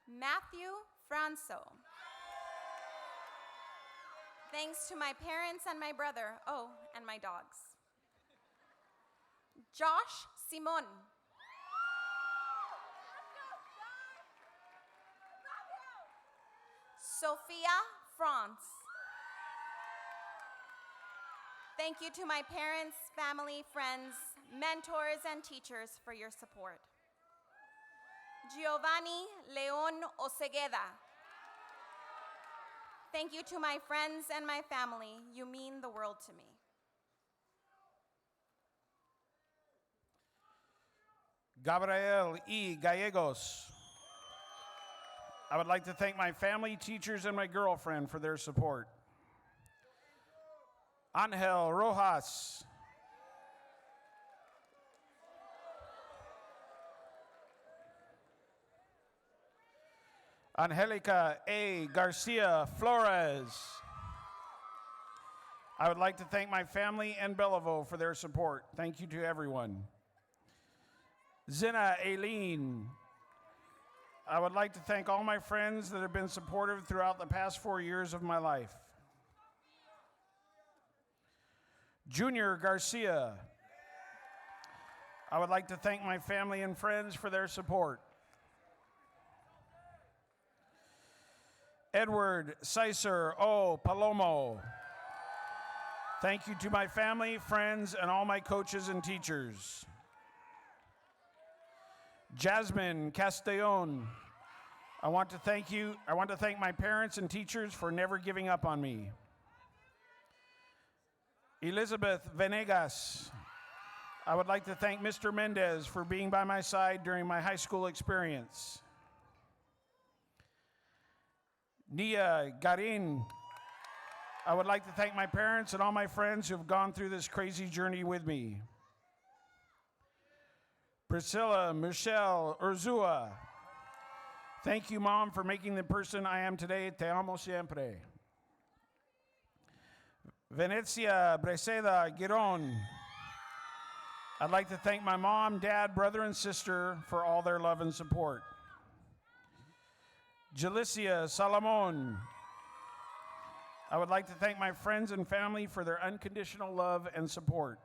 Matthew Franco. Thanks to my parents and my brother, oh, and my dogs. Josh Simon. Sophia France. Thank you to my parents, family, friends, mentors, and teachers for your support. Giovanni Leon Osegueda. Thank you to my friends and my family. You mean the world to me. Gabriel E. Gallegos. I would like to thank my family, teachers, and my girlfriend for their support. Angel Rojas. Angelica A. Garcia Flores. I would like to thank my family and Belleville for their support. Thank you to everyone. Zina Aileen. I would like to thank all my friends that have been supportive throughout the past 4 years of my life. Junior Garcia. I would like to thank my family and friends for their support. Edward Sicer O. Palomo. Thank you to my family, friends, and all my coaches and teachers. Jasmine Castellon. I want to thank my parents and teachers for never giving up on me. Elizabeth Venegas. I would like to thank Mr. Mendez for being by my side during my high school experience. Nia Garin. I would like to thank my parents and all my friends who have gone through this crazy journey with me. Priscilla Michelle Urzua. Thank you, Mom, for making the person I am today. Te amo siempre. Venezia Breseda Giron. I'd like to thank my mom, dad, brother, and sister for all their love and support. Jalicia Salomon. I would like to thank my friends and family for their unconditional love and support.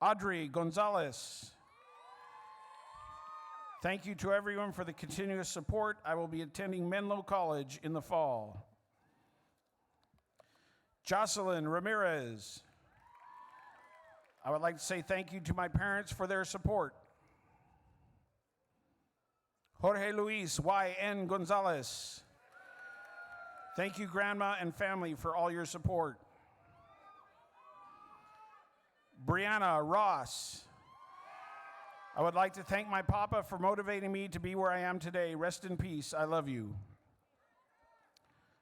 Audrey Gonzalez. Thank you to everyone for the continuous support. I will be attending Menlo College in the fall. Jocelyn Ramirez. I would like to say thank you to my parents for their support. Jorge Luis Y.N. Gonzalez. Thank you, Grandma and family, for all your support. Brianna Ross. I would like to thank my papa for motivating me to be where I am today. Rest in peace. I love you.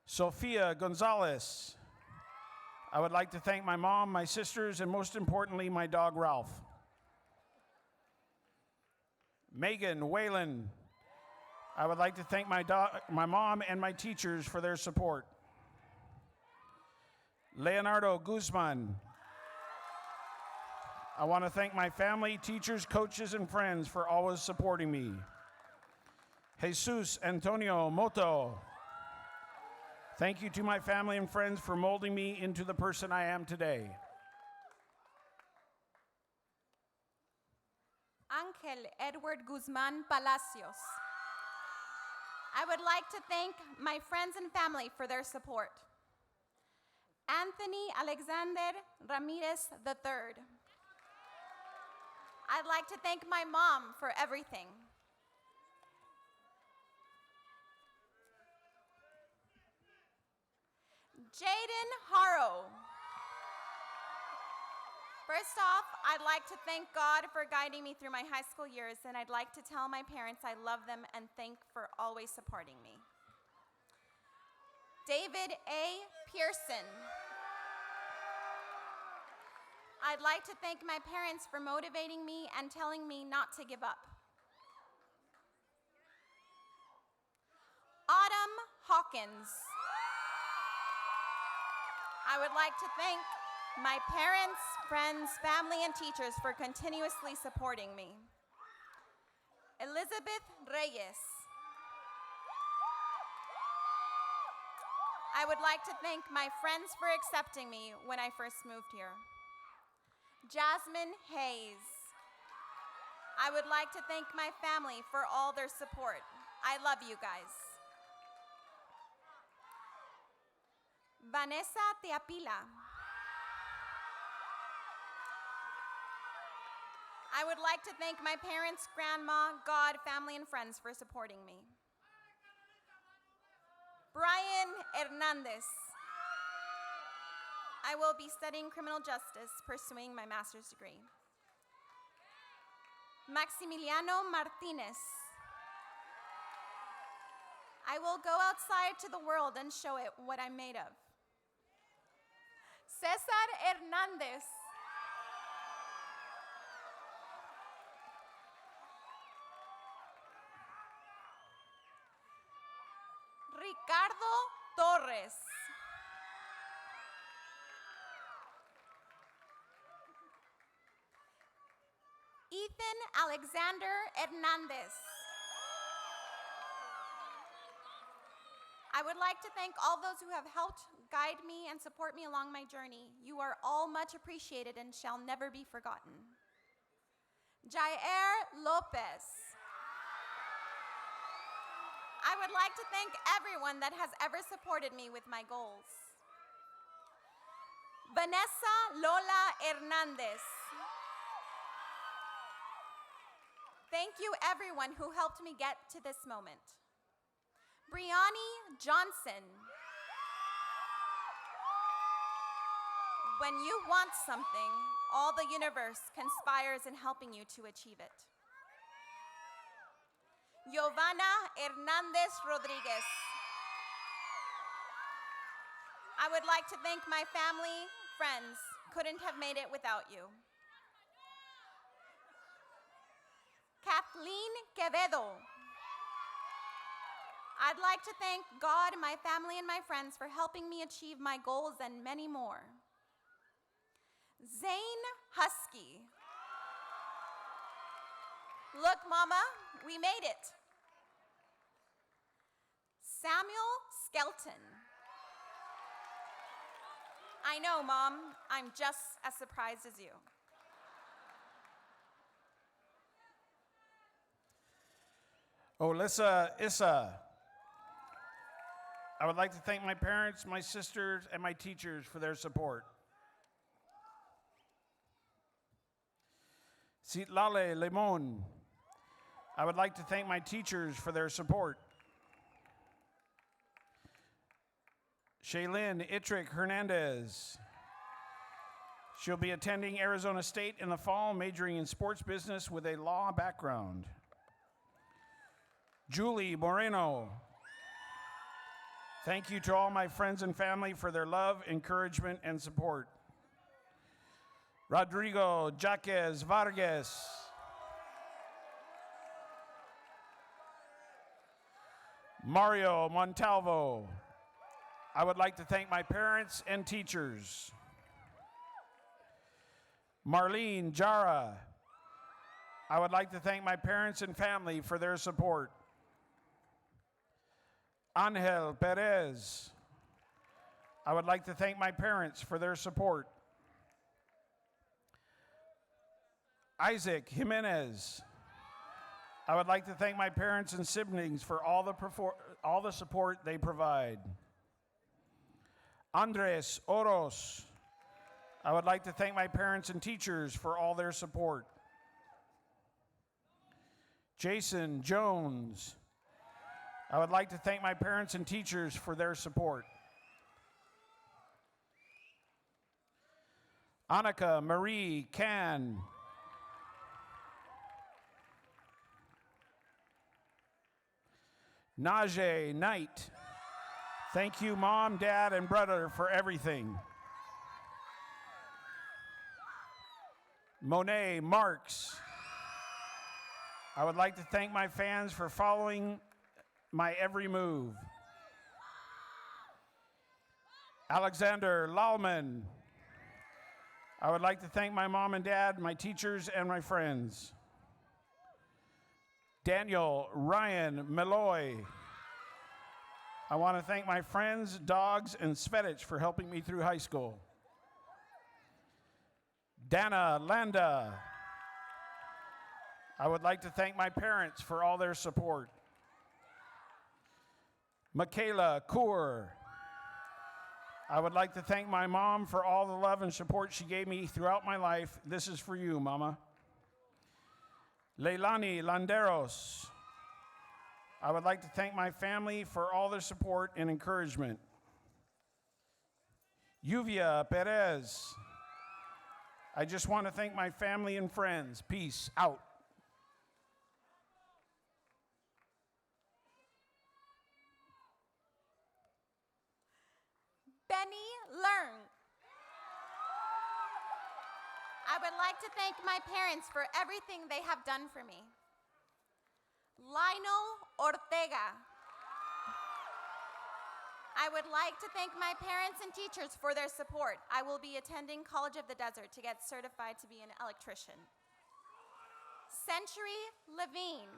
Sofia Gonzalez. I would like to thank my mom, my sisters, and most importantly, my dog, Ralph. Megan Whalen. I would like to thank my mom and my teachers for their support. Leonardo Guzman. I want to thank my family, teachers, coaches, and friends for always supporting me. Jesus Antonio Moto. Thank you to my family and friends for molding me into the person I am today. Ángel Edward Guzman Palacios. I would like to thank my friends and family for their support. Anthony Alexander Ramirez III. I'd like to thank my mom for everything. Jaden Haro. First off, I'd like to thank God for guiding me through my high school years, and I'd like to tell my parents I love them and thank for always supporting me. David A. Pearson. I'd like to thank my parents for motivating me and telling me not to give up. Autumn Hawkins. I would like to thank my parents, friends, family, and teachers for continuously supporting me. Elizabeth Reyes. I would like to thank my friends for accepting me when I first moved here. Jasmine Hayes. I would like to thank my family for all their support. I love you guys. Vanessa Teapila. I would like to thank my parents, grandma, God, family, and friends for supporting me. Brian Hernandez. I will be studying criminal justice, pursuing my master's degree. Maximiliano Martinez. I will go outside to the world and show it what I'm made of. Cesar Hernandez. Ricardo Torres. Ethan Jason Alexander Hernandez. I would like to thank all those who have helped guide me and support me along my journey. You are all much appreciated and shall never be forgotten. Jair Lopez. I would like to thank everyone that has ever supported me with my goals. Vanessa Lola Hernandez. Thank you everyone who helped me get to this moment. Brianni Johnson. When you want something, all the universe conspires in helping you to achieve it. Giovanna Hernandez Rodriguez. I would like to thank my family, friends. Couldn't have made it without you. Kathleen Quevedo. I'd like to thank God, my family, and my friends for helping me achieve my goals and many more. Zane Husky. Look, Mama, we made it. Samuel Skelton. I know, Mom, I'm just as surprised as you. Alyssa Issa. I would like to thank my parents, my sisters, and my teachers for their support. Citlale Limon. I would like to thank my teachers for their support. Shaylin Itrick Hernandez. She'll be attending Arizona State in the fall, majoring in sports business with a law background. Julie Moreno. Thank you to all my friends and family for their love, encouragement, and support. Rodrigo Jaquez Vargas. Mario Montalvo. I would like to thank my parents and teachers. Marlene Jara. I would like to thank my parents and family for their support. Angel Perez. I would like to thank my parents for their support. Isaac Jimenez. I would like to thank my parents and siblings for all the support they provide. Andres Oros. I would like to thank my parents and teachers for all their support. Jason Jones. I would like to thank my parents and teachers for their support. Annika Marie Can. Najee Knight. Thank you, Mom, Dad, and brother for everything. Monet Marks. I would like to thank my fans for following my every move. Alexander Lalman. I would like to thank my mom and dad, my teachers, and my friends. Daniel Ryan Malloy. I want to thank my friends, dogs, and Svetich for helping me through high school. Dana Landa. I would like to thank my parents for all their support. Michaela Kaur. I would like to thank my mom for all the love and support she gave me throughout my life. This is for you, Mama. Leilani Landeros. I would like to thank my family for all their support and encouragement. Yuvia Perez. I just want to thank my family and friends. Peace out. Benny Learn. I would like to thank my parents for everything they have done for me. Lionel Ortega. I would like to thank my parents and teachers for their support. I will be attending College of the Desert to get certified to be an electrician. Century Levine.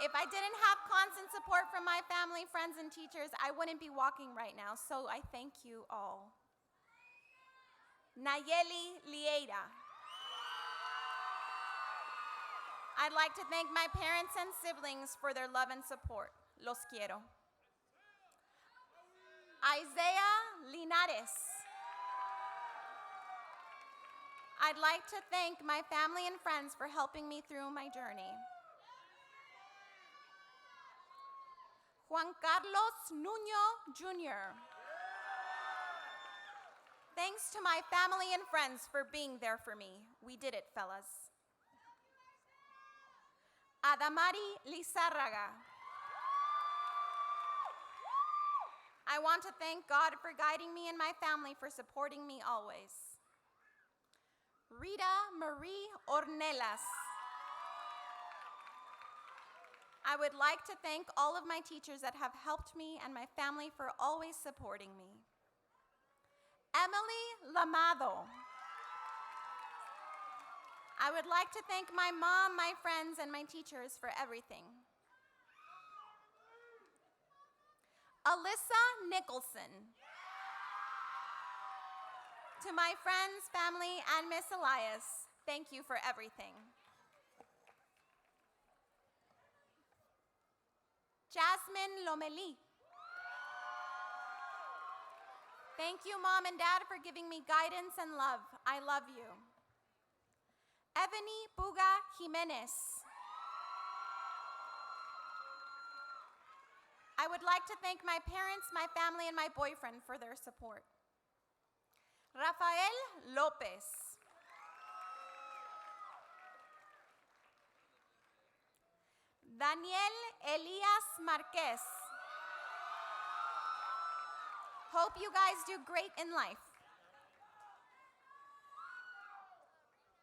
If I didn't have constant support from my family, friends, and teachers, I wouldn't be walking right now, so I thank you all. Nayeli Lieira. I'd like to thank my parents and siblings for their love and support. Los quiero. Isaiah Linares. I'd like to thank my family and friends for helping me through my journey. Juan Carlos Nuño Jr. Thanks to my family and friends for being there for me. We did it, fellas. Adamari Lizárraga. I want to thank God for guiding me and my family for supporting me always. Rita Marie Ornelas. I would like to thank all of my teachers that have helped me and my family for always supporting me. Emily Lamado. I would like to thank my mom, my friends, and my teachers for everything. Alyssa Nicholson. To my friends, family, and Miss Elias, thank you for everything. Jasmine Lomeli. Thank you, Mom and Dad, for giving me guidance and love. I love you. Ebony Buga Jimenez. I would like to thank my parents, my family, and my boyfriend for their support. Rafael Lopez. Daniel Elias Marquez. Hope you guys do great in life.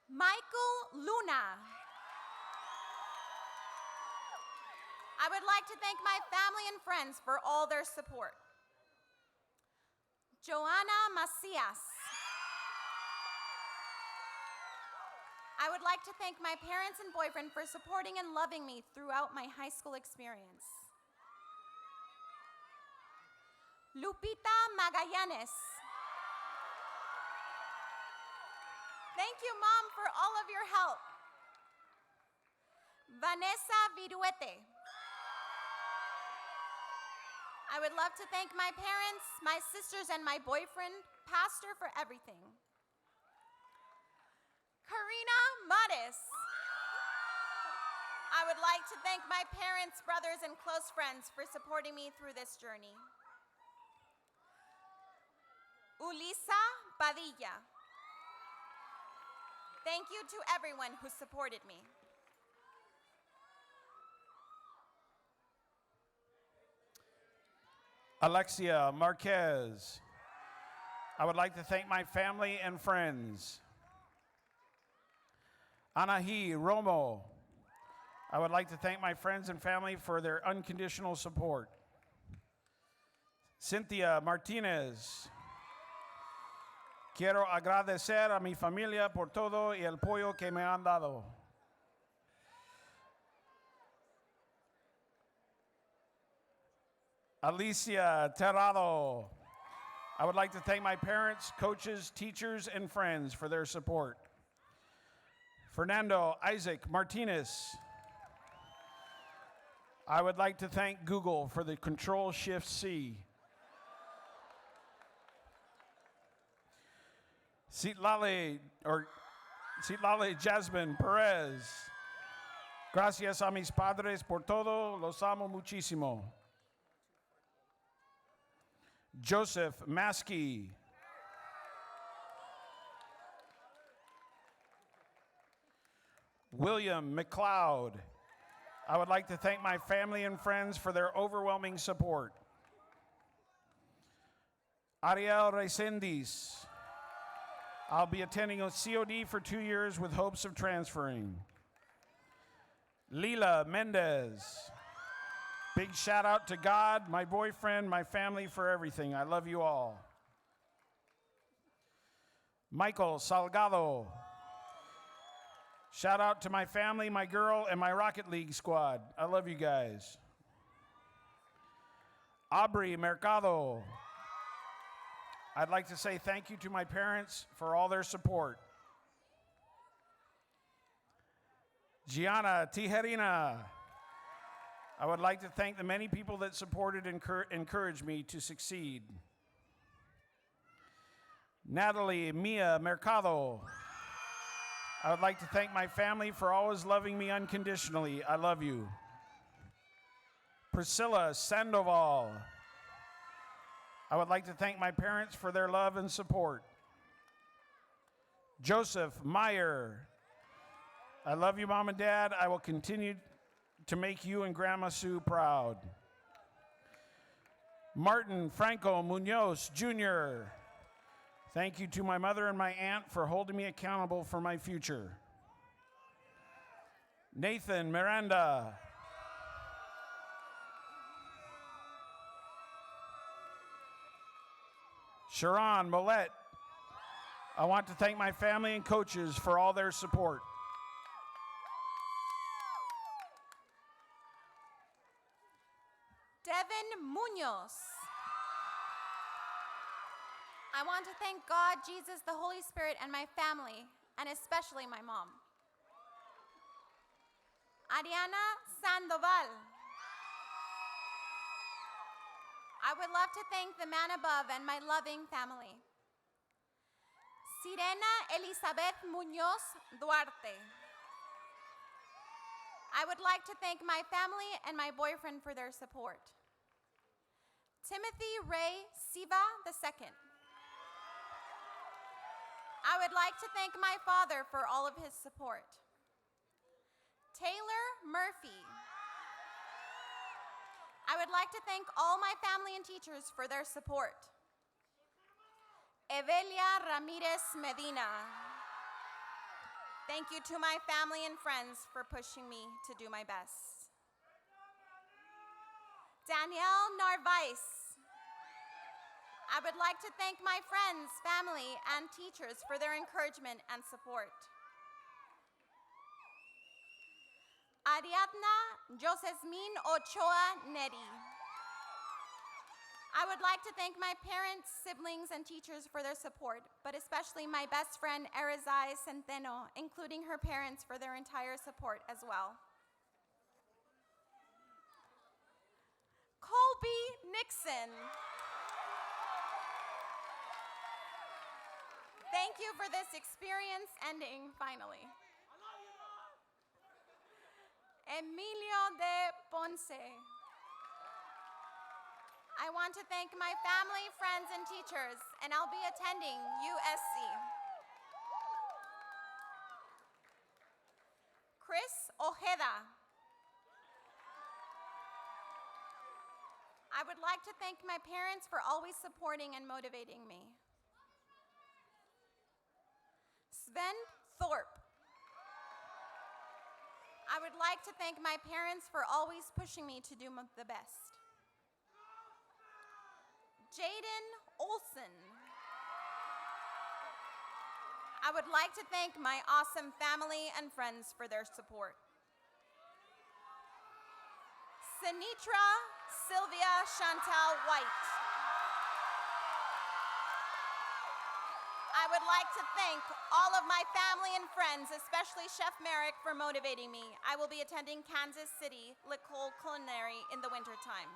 Michael Luna. I would like to thank my family and friends for all their support. Joanna Macias. I would like to thank my parents and boyfriend for supporting and loving me throughout my high school experience. Lupita Magallanes. Thank you, Mom, for all of your help. Vanessa Viruete. I would love to thank my parents, my sisters, and my boyfriend, Pastor, for everything. Karina Matis. I would like to thank my parents, brothers, and close friends for supporting me through this journey. Ulisa Padilla. Thank you to everyone who supported me. Alexia Marquez. I would like to thank my family and friends. Anahi Romo. I would like to thank my friends and family for their unconditional support. Cynthia Martinez. Quiero agradecer a mi familia por todo y el apoyo que me han dado. Alicia Terrado. I would like to thank my parents, coaches, teachers, and friends for their support. Fernando Isaac Martinez. I would like to thank Google for the Control-Shift-C. Citlali Jasmine Perez. Gracias a mis padres por todo, los amo muchísimo. Joseph Maskey. William McLeod. I would like to thank my family and friends for their overwhelming support. Ariel Resendiz. I'll be attending a COD for 2 years with hopes of transferring. Lila Mendez. Big shout out to God, my boyfriend, my family for everything. I love you all. Michael Salgado. Shout out to my family, my girl, and my Rocket League squad. I love you guys. Aubrey Mercado. I'd like to say thank you to my parents for all their support. Gianna Tijerina. I would like to thank the many people that supported and encouraged me to succeed. Natalie Mia Mercado. I would like to thank my family for always loving me unconditionally. I love you. Priscilla Sandoval. I would like to thank my parents for their love and support. Joseph Meyer. I love you, Mom and Dad. I will continue to make you and Grandma Sue proud. Martin Franco Munoz Jr. Thank you to my mother and my aunt for holding me accountable for my future. Nathan Miranda. Sharon Millette. I want to thank my family and coaches for all their support. Devin Munoz. I want to thank God, Jesus, the Holy Spirit, and my family, and especially my mom. Ariana Sandoval. I would love to thank the man above and my loving family. Sirena Elizabeth Munoz Duarte. I would like to thank my family and my boyfriend for their support. Timothy Ray Siva II. I would like to thank my father for all of his support. Taylor Murphy. I would like to thank all my family and teachers for their support. Evelia Ramirez Medina. Thank you to my family and friends for pushing me to do my best. Danielle Narvaez. I would like to thank my friends, family, and teachers for their encouragement and support. Ariadna Josesmin Ochoa Neri. I would like to thank my parents, siblings, and teachers for their support, but especially my best friend, Erizai Centeno, including her parents for their entire support as well. Colby Nixon. Thank you for this experience ending finally. Emilio de Ponce. I want to thank my family, friends, and teachers, and I'll be attending USC. Chris Ojeda. I would like to thank my parents for always supporting and motivating me. Sven Thorpe. I would like to thank my parents for always pushing me to do the best. Jaden Olson. I would like to thank my awesome family and friends for their support. Sinitra Sylvia Chantal White. I would like to thank all of my family and friends, especially Chef Merrick, for motivating me. I will be attending Kansas City L'École Culinary in the wintertime.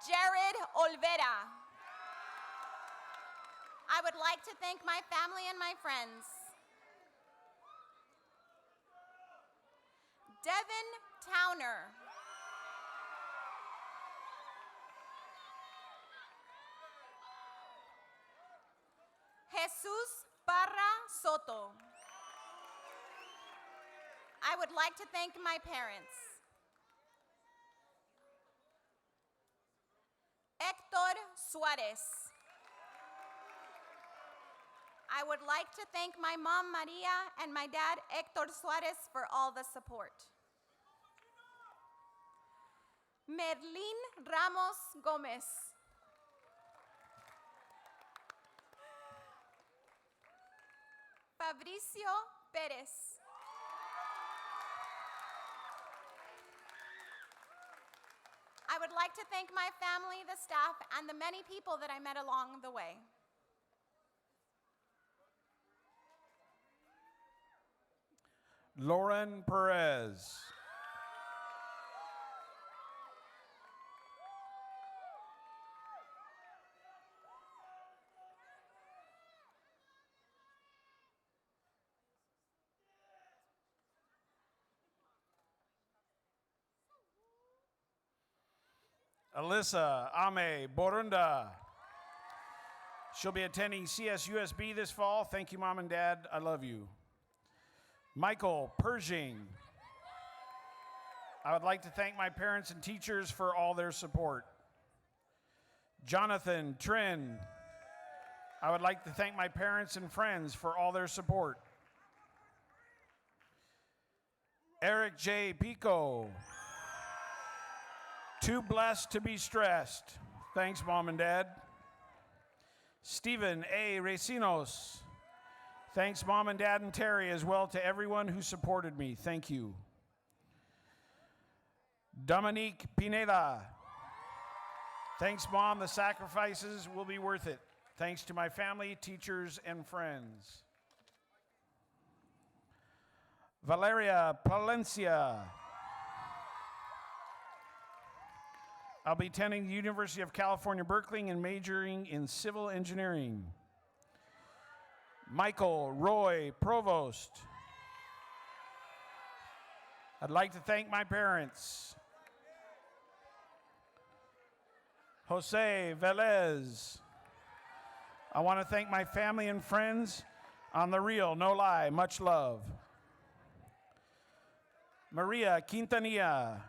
Jared Olvera. I would like to thank my family and my friends. Devin Towner. Jesus Parra Soto. I would like to thank my parents. Héctor Suarez. I would like to thank my mom, Maria, and my dad, Héctor Suarez, for all the support. Merlin Ramos Gomez. Fabricio Perez. I would like to thank my family, the staff, and the many people that I met along the way. Lauren Perez. Alyssa Ame Borunda. She'll be attending CSUSB this fall. Thank you, Mom and Dad. I love you. Michael Pershing. I would like to thank my parents and teachers for all their support. Jonathan Trin. I would like to thank my parents and friends for all their support. Eric J. Pico. Too blessed to be stressed. Thanks, Mom and Dad. Stephen A. Recinos. Thanks, Mom and Dad and Terry, as well to everyone who supported me. Thank you. Dominique Pineda. Thanks, Mom. The sacrifices will be worth it. Thanks to my family, teachers, and friends. Valeria Palencia. I'll be attending the University of California, Berkeley, and majoring in civil engineering. Michael Roy Provost. I'd like to thank my parents. Jose Velez. I want to thank my family and friends. On the real, no lie, much love. Maria Quintanilla.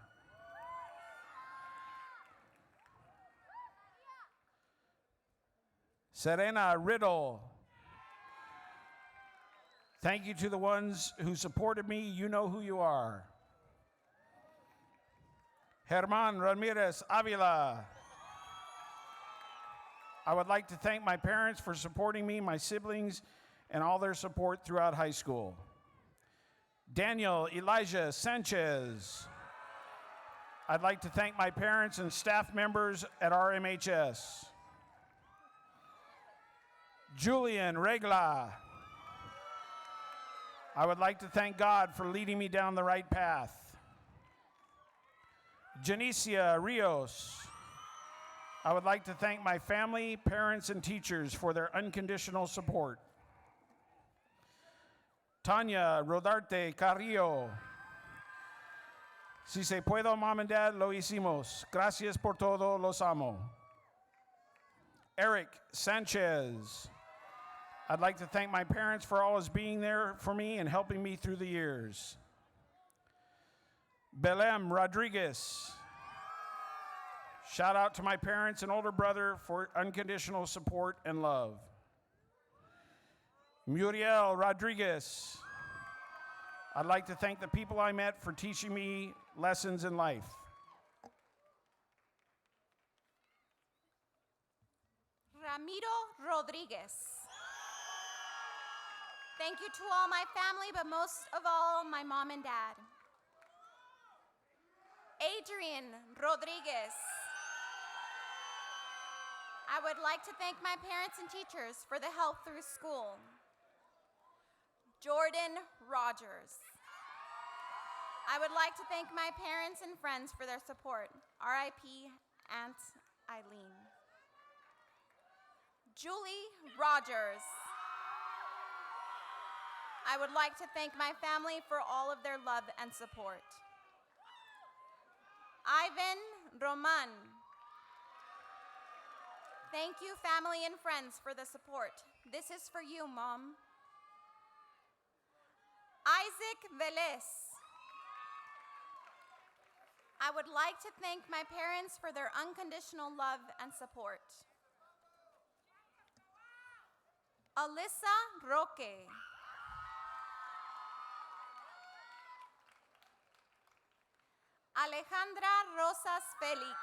Serena Riddle. Thank you to the ones who supported me. You know who you are. Germán Ramirez Avila. I would like to thank my parents for supporting me, my siblings, and all their support throughout high school. Daniel Elijah Sanchez. I'd like to thank my parents and staff members at RMHS. Julian Regla. I would like to thank God for leading me down the right path. Janicia Rios. I would like to thank my family, parents, and teachers for their unconditional support. Tanya Rodarte Carrillo. Si se puedo, Mom and Dad, lo hicimos. Gracias por todo, los amo. Eric Sanchez. I'd like to thank my parents for always being there for me and helping me through the years. Belém Rodriguez. Shout out to my parents and older brother for unconditional support and love. Muriel Rodriguez. I'd like to thank the people I met for teaching me lessons in life. Ramiro Rodriguez. Thank you to all my family, but most of all, my mom and dad. Adrian Rodriguez. I would like to thank my parents and teachers for the help through school. Jordan Rogers. I would like to thank my parents and friends for their support. RIP, Aunt Eileen. Julie Rogers. I would like to thank my family for all of their love and support. Ivan Roman. Thank you, family and friends, for the support. This is for you, Mom. Isaac Velez. I would like to thank my parents for their unconditional love and support. Alyssa Roque. Alejandra Rosas Felix.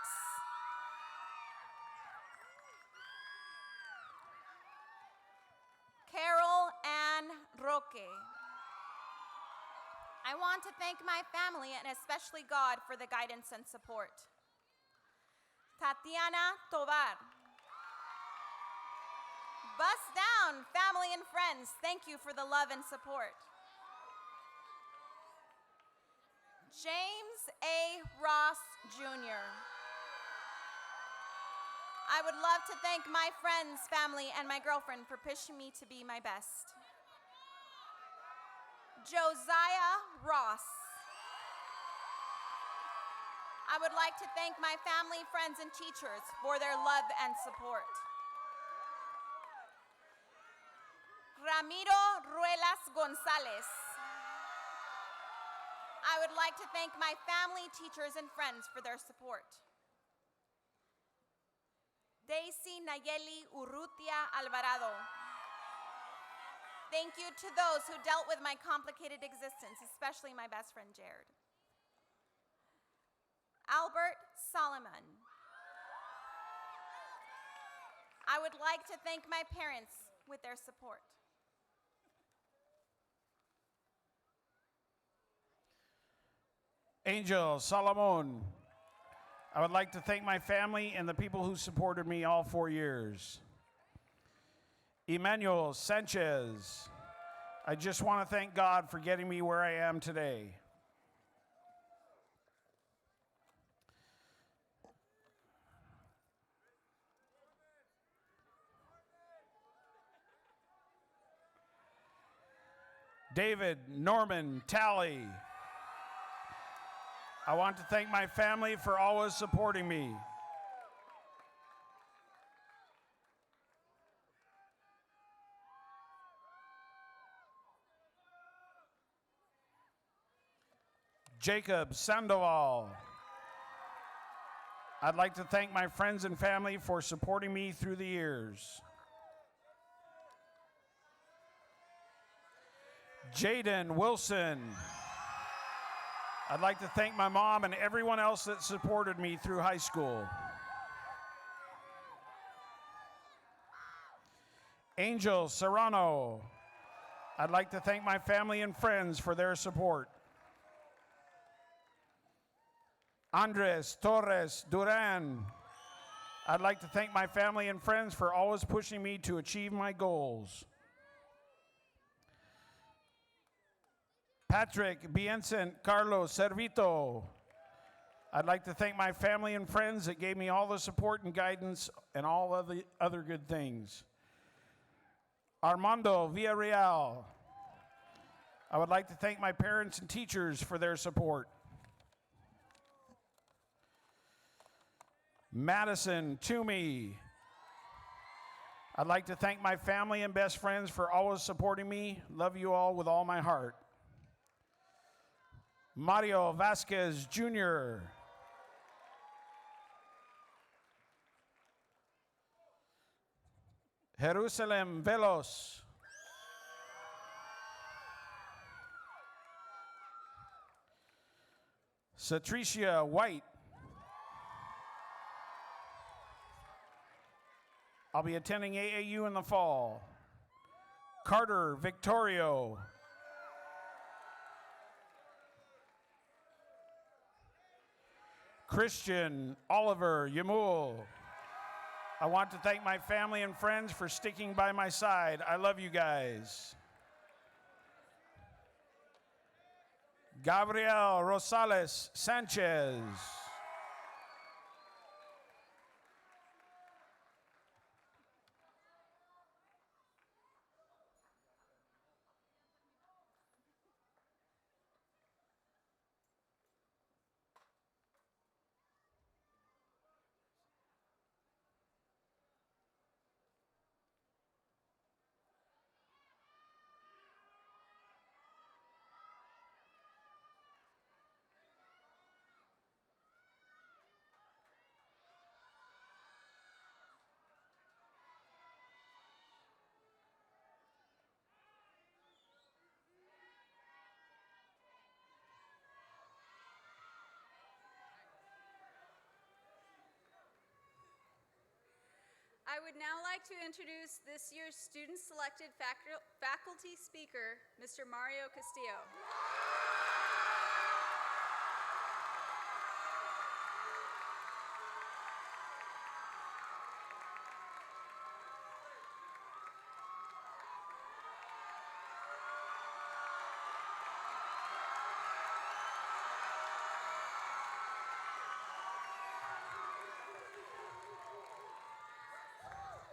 Carol Ann Roque. Roque. I want to thank my family and especially God for the guidance and support. Tatiana Tovar. Bust down, family and friends. Thank you for the love and support. James A. Ross, Jr. I would love to thank my friends, family, and my girlfriend for pushing me to be my best. Josiah Ross. I would like to thank my family, friends, and teachers for their love and support. Ramiro Ruelas Gonzalez. I would like to thank my family, teachers, and friends for their support. Daisy Nayeli Urrutia Alvarado. Thank you to those who dealt with my complicated existence, especially my best friend, Jared. Albert Solomon. I would like to thank my parents with their support. Angel Solomon. I would like to thank my family and the people who supported me all 4 years. Emmanuel Sanchez. I just want to thank God for getting me where I am today. David Norman Talley. I want to thank my family for always supporting me. Jacob Sandoval. I'd like to thank my friends and family for supporting me through the years. Jaden Wilson. I'd like to thank my mom and everyone else that supported me through high school. Angel Serrano. I'd like to thank my family and friends for their support. Andres Torres Duran. I'd like to thank my family and friends for always pushing me to achieve my goals. Patrick Biencent Carlos Servito. I'd like to thank my family and friends that gave me all the support and guidance and all of the other good things. Armando Villarreal. I would like to thank my parents and teachers for their support. Madison Toomey. I'd like to thank my family and best friends for always supporting me. Love you all with all my heart. Mario Vasquez Jr. Jerusalem Velos. Satricia White. I'll be attending AAU in the fall. Carter Victorio. Christian Oliver Yamul. I want to thank my family and friends for sticking by my side. I love you guys. Gabriel Rosales Sanchez. would now like to introduce this year's student-selected faculty speaker, Mr. Mario Castillo.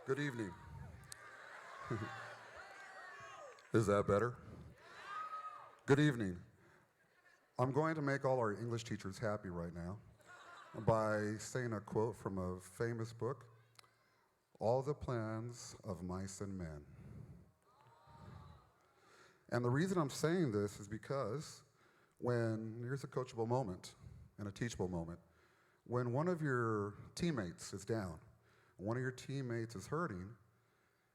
Good evening. Is that better? Good evening. I'm going to make all our English teachers happy right now by saying a quote from a famous book, All the Plans of Mice and Men. And the reason I'm saying this is because here's a coachable moment and a teachable moment. When one of your teammates is down, one of your teammates is hurting,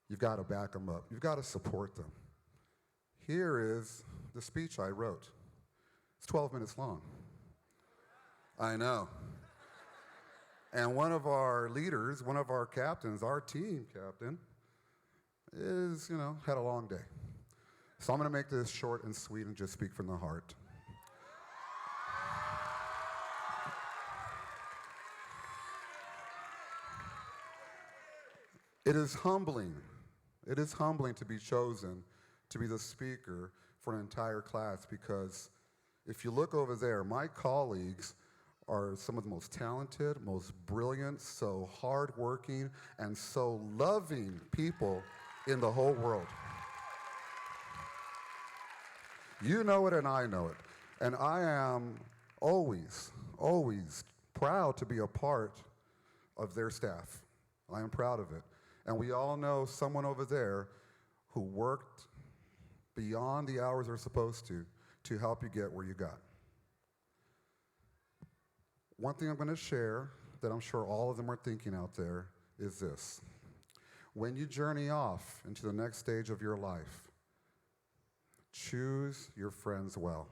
you've got to back them up. You've got to support them. Here is the speech I wrote. It's 12 minutes long. I know. And one of our leaders, one of our captains, our team captain, had a long day. So I'm going to make this short and sweet and just speak from the heart. It is humbling to be chosen to be the speaker for an entire class, because if you look over there, my colleagues are some of the most talented, most brilliant, so hardworking, and so loving people in the whole world. You know it and I know it. And I am always, always proud to be a part of their staff. I am proud of it. And we all know someone over there who worked beyond the hours they're supposed to help you get where you got. One thing I'm going to share that I'm sure all of them are thinking out there is this. When you journey off into the next stage of your life, choose your friends well.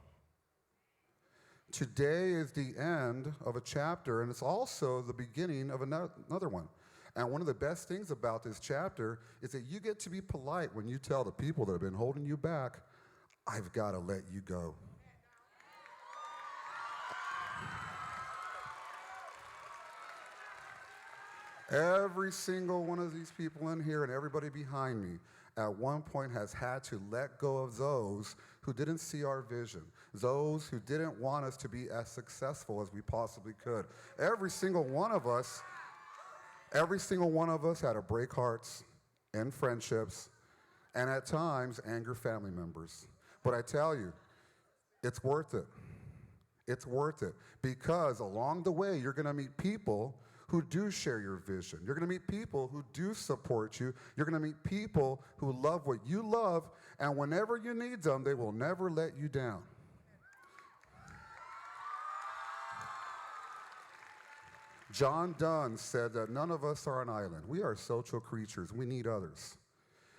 Today is the end of a chapter, and it's also the beginning of another one. And one of the best things about this chapter is that you get to be polite when you tell the people that have been holding you back, I've got to let you go. Every single one of these people in here and everybody behind me at one point has had to let go of those who didn't see our vision, those who didn't want us to be as successful as we possibly could. Every single one of us had to break hearts, end friendships, and at times anger family members. But I tell you, it's worth it. It's worth it, because along the way, you're going to meet people who do share your vision. You're going to meet people who do support you. You're going to meet people who love what you love, and whenever you need them, they will never let you down. John Donne said that none of us are an island. We are social creatures. We need others.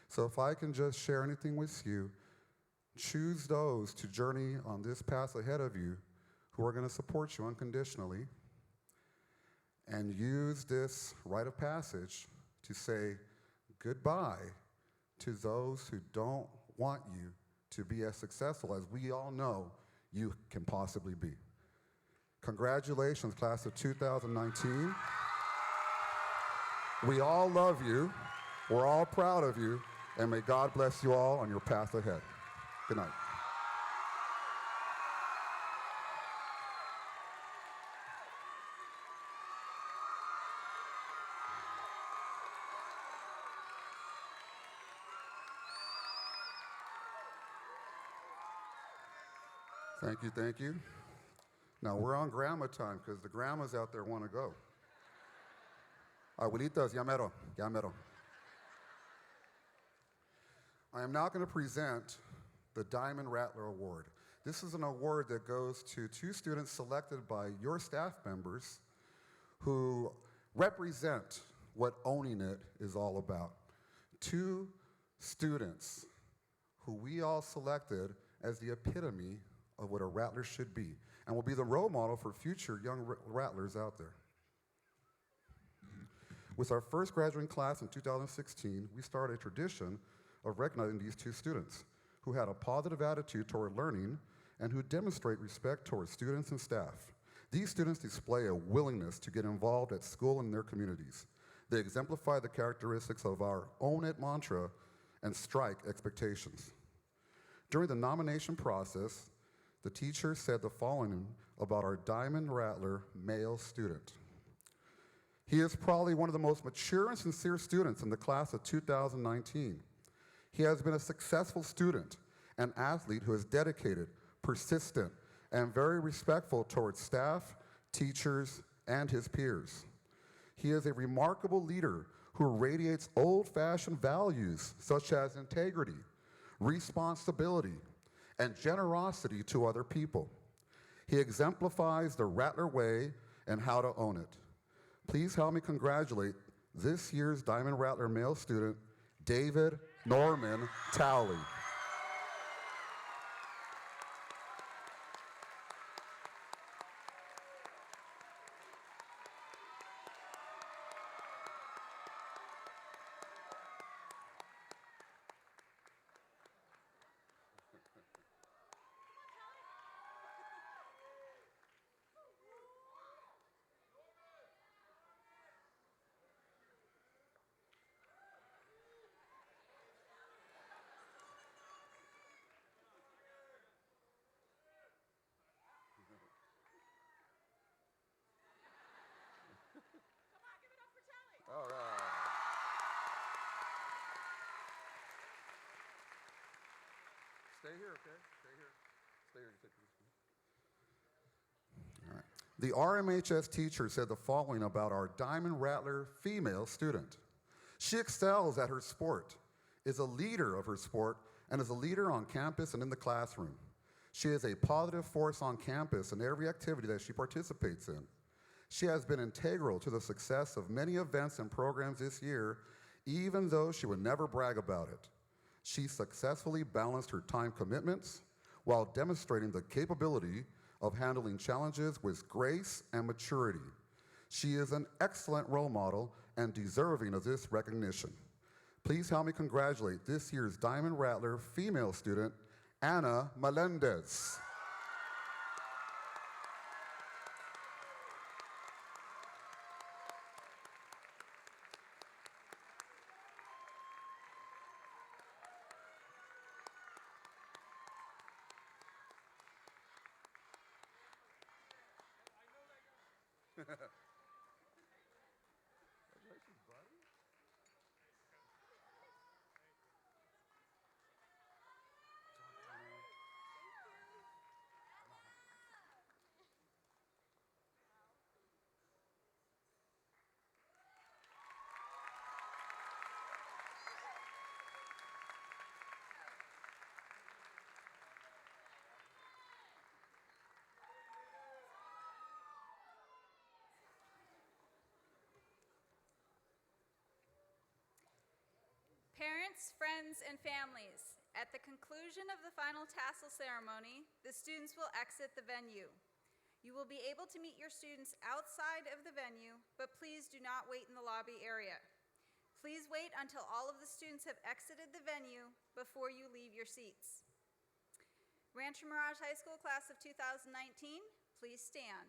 So if I can just share anything with you, choose those to journey on this path ahead of you who are going to support you unconditionally, and use this rite of passage to say goodbye to those who don't want you to be as successful as we all know you can possibly be. Congratulations, class of 2019. We all love you. We're all proud of you, and may God bless you all on your path ahead. Good night. Thank you, thank you. Now we're on grandma time because the grandmas out there want to go. Abuelitas, ya mero, ya mero. I am now going to present the Diamond Rattler Award. This is an award that goes to 2 students selected by your staff members who represent what owning it is all about. 2 students who we all selected as the epitome of what a rattler should be, and will be the role model for future young rattlers out there. With our first graduating class in 2016, we started a tradition of recognizing these two students who had a positive attitude toward learning and who demonstrate respect towards students and staff. These students display a willingness to get involved at school and in their communities. They exemplify the characteristics of our own it mantra and strike expectations. During the nomination process, the teacher said the following about our Diamond Rattler male student. He is probably one of the most mature and sincere students in the class of 2019. He has been a successful student, an athlete who is dedicated, persistent, and very respectful towards staff, teachers, and his peers. He is a remarkable leader who radiates old-fashioned values such as integrity, responsibility, and generosity to other people. He exemplifies the Rattler way and how to own it. Please help me congratulate this year's Diamond Rattler male student, David Norman Towley. All right. Stay here, okay? Stay here. Stay here. Take this. All right. The RMHS teacher said the following about our Diamond Rattler female student. She excels at her sport, is a leader of her sport, and is a leader on campus and in the classroom. She is a positive force on campus in every activity that she participates in. She has been integral to the success of many events and programs this year, even though she would never brag about it. She successfully balanced her time commitments while demonstrating the capability of handling challenges with grace and maturity. She is an excellent role model and deserving of this recognition. Please help me congratulate this year's Diamond Rattler female student, Anna Melendez. Congratulations, buddy. Parents, friends, and families, at the conclusion of the final tassel ceremony, the students will exit the venue. You will be able to meet your students outside of the venue, but please do not wait in the lobby area. Please wait until all of the students have exited the venue before you leave your seats. Rancho Mirage High School class of 2019, please stand.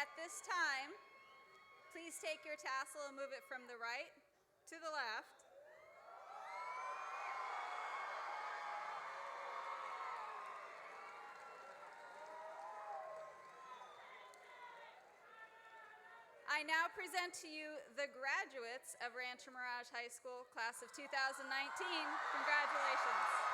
At this time, please take your tassel and move it from the right to the left. I now present to you the graduates of Rancho Mirage High School, class of 2019. Congratulations.